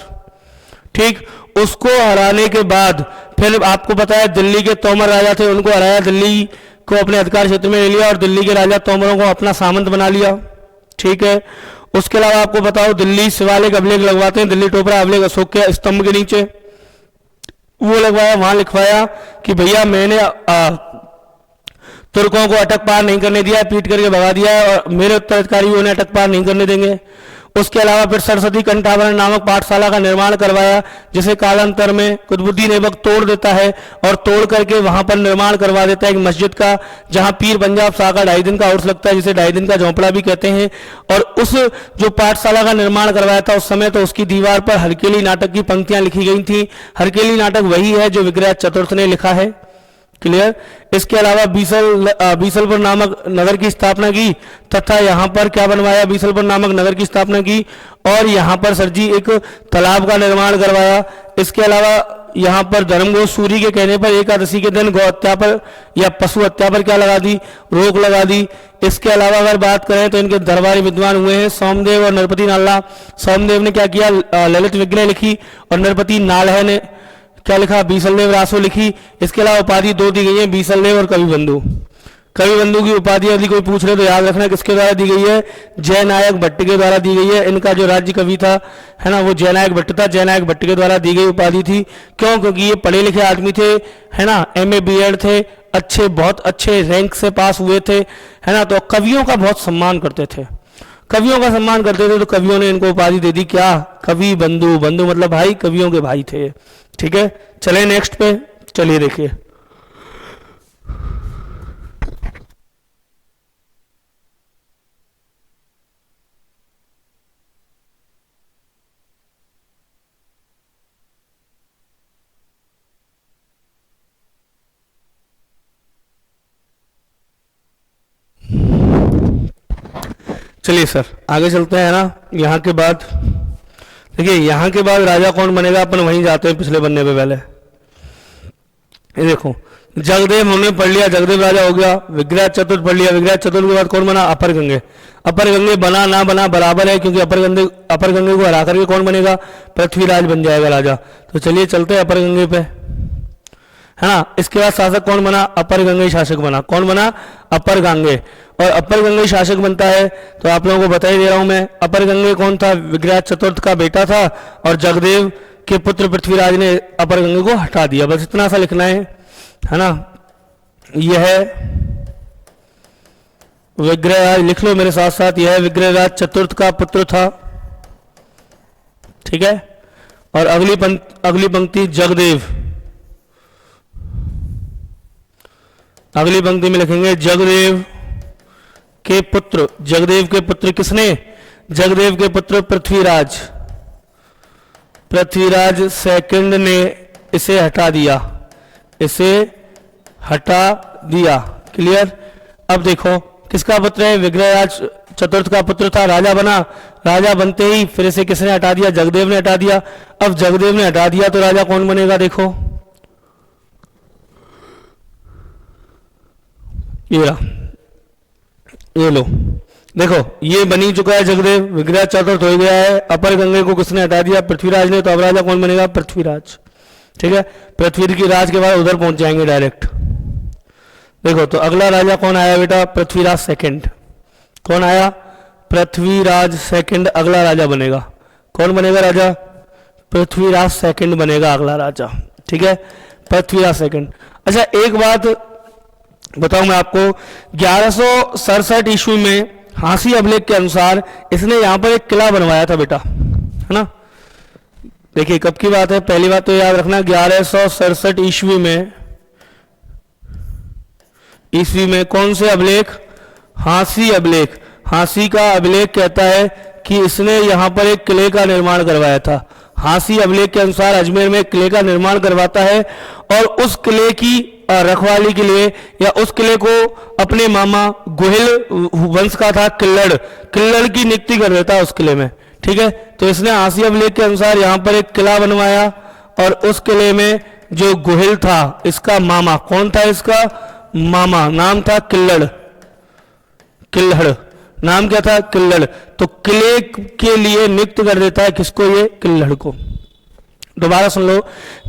ठीक, उसको हराने के बाद फिर आपको पता है दिल्ली के तोमर राजा थे, उनको हराया, दिल्ली को अपने अधिकार क्षेत्र में ले लिया और दिल्ली के राजा तोमरों को अपना सामंत बना लिया। ठीक है, उसके अलावा आपको बताओ दिल्ली शिवालिक अभिलेख लगवाते हैं, दिल्ली टोपरा अभिलेख अशोक के स्तंभ के नीचे वो लगवाया, वहां लिखवाया कि भैया मैंने तुर्कों को अटक पार नहीं करने दिया, पीट करके भगा दिया है और मेरे उत्तराधिकारी उन्हें अटक पार नहीं करने देंगे। उसके अलावा फिर सरस्वती कंठाभरण नामक पाठशाला का निर्माण करवाया, जिसे कालांतर में कुतुबुद्दीन ऐबक तोड़ देता है और तोड़ करके वहां पर निर्माण करवा देता है एक मस्जिद का, जहां पीर पंजाब शाह का 2.5 दिन का उर्स लगता है, जिसे 2.5 दिन का झोंपड़ा भी कहते हैं। और उस जो पाठशाला का निर्माण करवाया था उस समय तो उसकी दीवार पर हरकेली नाटक की पंक्तियां लिखी गई थी। हरकेली नाटक वही है जो विग्रह चतुर्थ ने लिखा है। क्लियर। इसके अलावा बीसलपुर नामक नगर की स्थापना की तथा यहाँ पर क्या बनवाया, बीसलपुर नामक नगर की स्थापना की और यहाँ पर सर जी एक तालाब का निर्माण करवाया। इसके अलावा यहाँ पर धर्मघोष सूरी के कहने पर एकादशी के दिन गौ हत्या पर या पशु हत्या पर क्या लगा दी, रोक लगा दी। इसके अलावा अगर बात करें तो इनके दरबारी विद्वान हुए हैं सोमदेव और नरपति नाला। सोमदेव ने क्या किया, ललित विग्रह लिखी और नरपति नालह ने क्या लिखा, बीसलदेव रासो लिखी। इसके अलावा उपाधि 2 दी गई है, बीसलदेव और कवि बंधु। कवि बंधु की उपाधि यदि कोई पूछ रहे तो याद रखना किसके द्वारा दी गई है, जयनायक भट्ट के द्वारा दी गई है। इनका जो राज्य कवि था है ना वो जयनायक भट्ट था, जयनायक भट्ट के द्वारा दी गई उपाधि थी। क्यों, क्योंकि ये पढ़े लिखे आदमी थे है ना, MA BEd थे, अच्छे बहुत अच्छे रैंक से पास हुए थे है ना, तो कवियों का बहुत सम्मान करते थे, कवियों का सम्मान करते थे, तो कवियों ने इनको उपाधि दे दी क्या, कवि बंधु। बंधु मतलब भाई, कवियों के भाई थे। ठीक है, चले नेक्स्ट पे, चलिए देखिए चलिए सर आगे चलते हैं ना। यहाँ के बाद देखिए, यहाँ के बाद राजा कौन बनेगा, अपन वहीं जाते हैं पिछले बनने पे पहले। ये देखो, जगदेव हमने पढ़ लिया, जगदेव राजा हो गया। विग्रह चतुर्थ पढ़ लिया, विग्रह चतुर्थ के बाद कौन बना, अपर गंगे। अपर गंगे बना ना बना बराबर है, क्योंकि अपर गंगे को हरा करके कौन बनेगा, पृथ्वीराज बन जाएगा राजा। तो चलिए चलते हैं अपर गंगे पे है ना। इसके बाद शासक कौन बना, अपर गंगे शासक बना। कौन बना, अपर गंगे। और अपर गंगे शासक बनता है तो आप लोगों को बता ही दे रहा हूं मैं, अपर गंगे कौन था, विग्रह चतुर्थ का बेटा था और जगदेव के पुत्र पृथ्वीराज ने अपर गंगे को हटा दिया। बस इतना सा लिखना है ना। यह विग्रहराज, लिख लो मेरे साथ साथ, यह विग्रहराज चतुर्थ का पुत्र था। ठीक है, और अगली पंक्ति जगदेव, अगली पंक्ति में लिखेंगे जगदेव के पुत्र। जगदेव के पुत्र किसने, जगदेव के पुत्र पृथ्वीराज। पृथ्वीराज सेकंड ने इसे हटा दिया, इसे हटा दिया। क्लियर। अब देखो किसका पुत्र है, विग्रहराज चतुर्थ का पुत्र था, राजा बना। राजा बनते ही फिर इसे किसने हटा दिया, जगदेव ने हटा दिया। अब जगदेव ने हटा दिया तो राजा कौन बनेगा, देखो ये लो, देखो ये बनी चुका है जगदेव, विग्रह चतुर्थ हो गया है। अपर गंगे को किसने हटा दिया, पृथ्वीराज ने। तो अब राजा कौन बनेगा, पृथ्वीराज। ठीक है, पृथ्वी की राज के बाद उधर पहुंच जाएंगे डायरेक्ट। देखो तो अगला राजा कौन आया बेटा, पृथ्वीराज सेकंड। कौन आया, पृथ्वीराज सेकंड अगला राजा बनेगा। कौन बनेगा राजा, पृथ्वीराज सेकंड बनेगा अगला राजा। ठीक है, पृथ्वीराज सेकंड। अच्छा एक बात बताऊं मैं आपको, 1167 ईस्वी में हांसी अभिलेख के अनुसार इसने यहां पर एक किला बनवाया था बेटा, है ना। देखिए कब की बात है, पहली बात तो याद रखना 1167 ईस्वी में कौन से अभिलेख, हांसी अभिलेख। हांसी का अभिलेख कहता है कि इसने यहां पर एक किले का निर्माण करवाया था। हांसी अभिलेख के अनुसार अजमेर में किले का निर्माण करवाता है और उस किले की रखवाली के लिए या उस किले को अपने मामा गोहिल वंश का था किल्लड़ की नियुक्ति कर देता है उस किले में। ठीक है, तो इसने हांसी अभिलेख के अनुसार यहाँ पर एक किला बनवाया और उस किले में जो गोहिल था इसका मामा, कौन था इसका मामा, नाम था किल्लड़, नाम क्या था, किल्लड़। तो किले के लिए नियुक्त कर देता है किसको, ये किल्लड़ को। दोबारा सुन लो।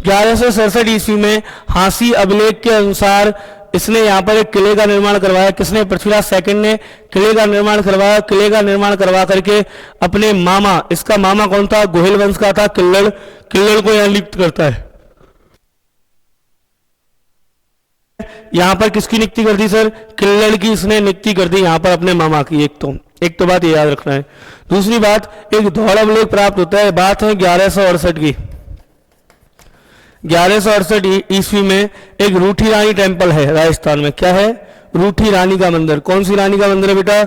1167 ईस्वी में हांसी अभिलेख के अनुसार इसने यहाँ पर एक किले का निर्माण करवाया। किसने? पृथ्वीराज सेकंड ने किले का निर्माण करवाया। किले का निर्माण करवा करके अपने मामा, इसका मामा कौन था? गोहिल वंश का था किल्लड़। किल्लड़ को यहाँ नियुक्त करता है। यहाँ पर किसकी नियुक्ति कर दी सर? किल्लड़ की इसने नियुक्ति कर दी यहाँ पर अपने मामा की। एक तो बात ये याद रखना है। दूसरी बात, एक धौल अभिलेख प्राप्त होता है। बात है 1168 की। 1168 ईस्वी में एक रूठी रानी टेम्पल है राजस्थान में। क्या है? रूठी रानी का मंदिर। कौन सी रानी का मंदिर है बेटा?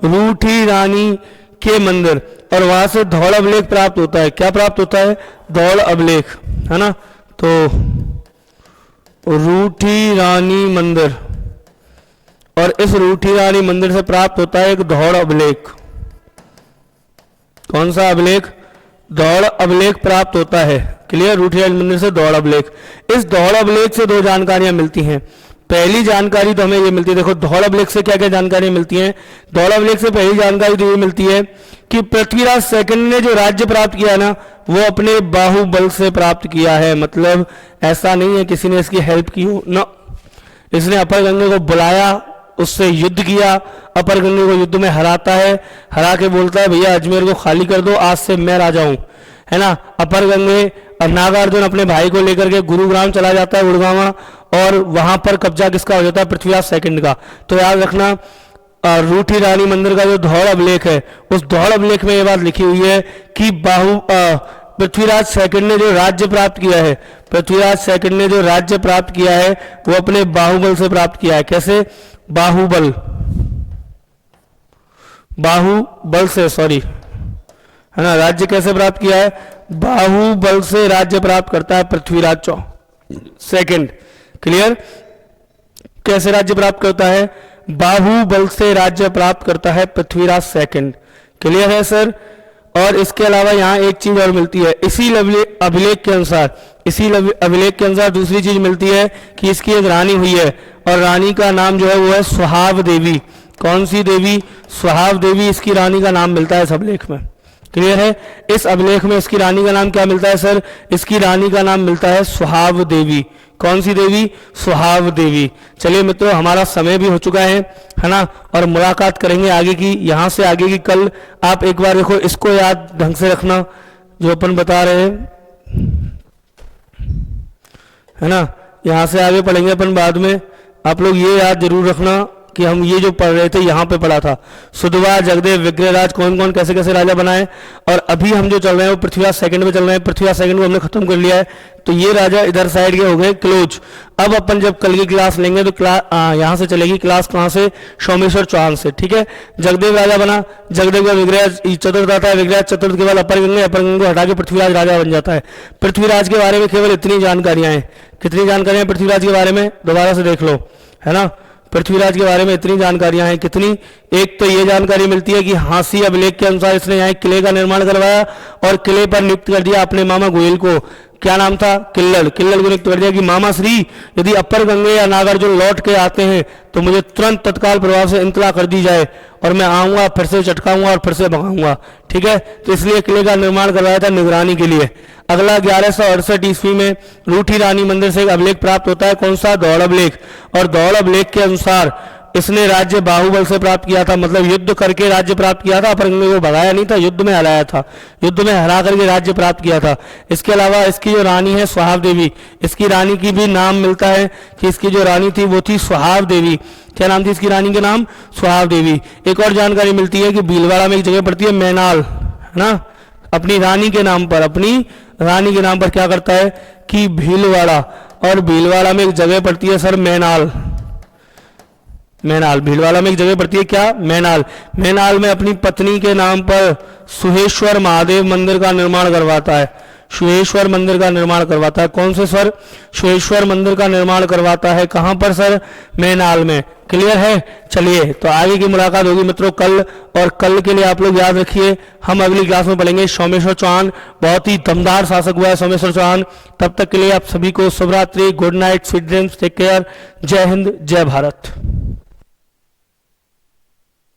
रूठी रानी के मंदिर। और वहां से धौल अभिलेख प्राप्त होता है। क्या प्राप्त होता है? धौल अभिलेख, है ना। तो रूठी रानी मंदिर, और इस रूठी रानी मंदिर से प्राप्त होता है एक धौल अभिलेख। कौन सा अभिलेख? धौल अभिलेख प्राप्त होता है। क्लियर? रूठी रानी मंदिर से धौल अभिलेख। इस धौल अभिलेख से दो जानकारियां मिलती हैं। पहली जानकारी तो हमें ये मिलती है, देखो धौल अभिलेख से क्या क्या जानकारियां मिलती हैं। धौल अभिलेख से पहली जानकारी तो ये मिलती है कि पृथ्वीराज सेकंड ने जो राज्य प्राप्त किया ना, वो अपने बाहुबल से प्राप्त किया है। मतलब ऐसा नहीं है किसी ने इसकी हेल्प की हो ना, इसने अपर गंगे को बुलाया, उससे युद्ध किया, अपर गंगे को युद्ध में हराता है, हरा के बोलता है भैया अजमेर को खाली कर दो, आज से मैं राजा हूं, है ना। अपर गंगे और नागार्जुन अपने भाई को लेकर के गुरुग्राम चला जाता है, गुड़गांवा, और वहां पर कब्जा किसका हो जाता है? पृथ्वीराज सेकंड का। तो याद रखना, रूठी रानी मंदिर का जो धौल अभिलेख है, उस धौल अभिलेख में ये बात लिखी हुई है कि पृथ्वीराज सेकंड ने जो राज्य प्राप्त किया है, पृथ्वीराज सेकंड ने जो राज्य प्राप्त किया है वो अपने बाहुबल से प्राप्त किया है। कैसे? बाहुबल, बाहुबल से, सॉरी, है ना। राज्य कैसे प्राप्त किया है? बाहुबल से राज्य प्राप्त करता है पृथ्वीराज सेकंड। क्लियर? कैसे राज्य प्राप्त करता है? बाहुबल से राज्य प्राप्त करता है पृथ्वीराज सेकंड। क्लियर है सर? और इसके अलावा यहाँ एक चीज और मिलती है इसी अभिलेख के अनुसार, इसी अभिलेख के अनुसार दूसरी चीज मिलती है कि इसकी एक रानी हुई है, और रानी का नाम जो है वो है सुहाव देवी। कौन सी देवी? सुहाव देवी इसकी रानी का नाम मिलता है इस अभिलेख में। क्लियर है? इस अभिलेख में इसकी रानी का नाम क्या मिलता है सर? इसकी रानी का नाम मिलता है सुहाव देवी। कौन सी देवी? सुहाव देवी। चलिए मित्रों, हमारा समय भी हो चुका है ना, और मुलाकात करेंगे आगे की, यहां से आगे की कल। आप एक बार देखो, इसको याद ढंग से रखना जो अपन बता रहे हैं, है ना। यहां से आगे पढ़ेंगे अपन बाद में। आप लोग ये याद जरूर रखना कि हम ये जो पढ़ रहे थे यहाँ पे पढ़ा था, सुधवा, जगदेव, विग्रहराज कौन कौन कैसे कैसे राजा बनाए, और अभी हम जो चल रहे हैं वो पृथ्वीराज सेकंड पे चल रहे हैं। पृथ्वीराज सेकंड को हमने खत्म कर लिया है, तो ये राजा इधर साइड के हो गए क्लोज। अब अपन जब कल की क्लास लेंगे तो क्लास यहाँ से चलेगी क्लास, कहाँ से? सोमेश्वर चौहान से। ठीक है? जगदेव राजा बना, जगदेव का विग्रहराज चतुर्थ आता है, विग्रहराज चतुर्थ के बाद अपर गंगे को हटा के पृथ्वीराज राजा बन जाता है। पृथ्वीराज के बारे में केवल इतनी जानकारियां हैं। कितनी जानकारियां पृथ्वीराज के बारे में? दोबारा से देख लो, है ना। पृथ्वीराज के बारे में इतनी जानकारियां हैं। कितनी? एक तो ये जानकारी मिलती है कि हांसी अभिलेख के अनुसार इसने यहाँ किले का निर्माण करवाया और किले पर नियुक्त कर दिया अपने मामा गोयल को। क्या नाम था? किल्लड़। किल्लड़ को नियुक्त कर दिया कि मामा श्री, यदि अपर गंगे या नागार्जुन लौट के आते हैं तो मुझे तुरंत तत्काल प्रभाव से इंतला कर दी जाए, और मैं आऊंगा, फिर से चटकाऊंगा और फिर से भगाऊंगा। ठीक है? तो इसलिए किले का निर्माण करवाया था निगरानी के लिए। अगला 1168 ईस्वी में रूठी रानी मंदिर से एक अभिलेख प्राप्त होता है। कौन सा? धौल अभिलेख। और धौल अभिलेख के अनुसार इसने राज्य बाहुबल से प्राप्त किया था, मतलब युद्ध करके राज्य प्राप्त किया था। अपर गंगे को भगाया नहीं था, युद्ध में हराया था, युद्ध में हरा करके राज्य प्राप्त किया था। इसके अलावा इसकी जो रानी है सुहाव देवी, इसकी रानी की भी नाम मिलता है कि इसकी जो रानी थी वो थी सुहाव देवी। क्या नाम थी इसकी रानी के नाम? सुहाव देवी। एक और जानकारी मिलती है कि भीलवाड़ा में एक जगह पड़ती है मैनाल, है ना। अपनी रानी के नाम पर, अपनी रानी के नाम पर क्या करता है कि भीलवाड़ा, और भीलवाड़ा में एक जगह पड़ती है सर मैनाल। मैनाल, भीलवाड़ा में एक जगह पड़ती है क्या? मैनाल। मैनाल में अपनी पत्नी के नाम पर सुहेश्वर महादेव मंदिर का निर्माण करवाता है। सुहेश्वर मंदिर का निर्माण करवाता है। कौन से सर? सुहेश्वर मंदिर का निर्माण करवाता है। कहां पर सर? मैनाल में। क्लियर है? चलिए, तो आगे की मुलाकात होगी मित्रों कल, और कल के लिए आप लोग याद रखिए हम अगली क्लास में पढ़ेंगे सोमेश्वर चौहान। बहुत ही दमदार शासक हुआ है सोमेश्वर चौहान। तब तक के लिए आप सभी को शुभ रात्रि, good night, sweet dreams, take care, जय हिंद, जय भारत।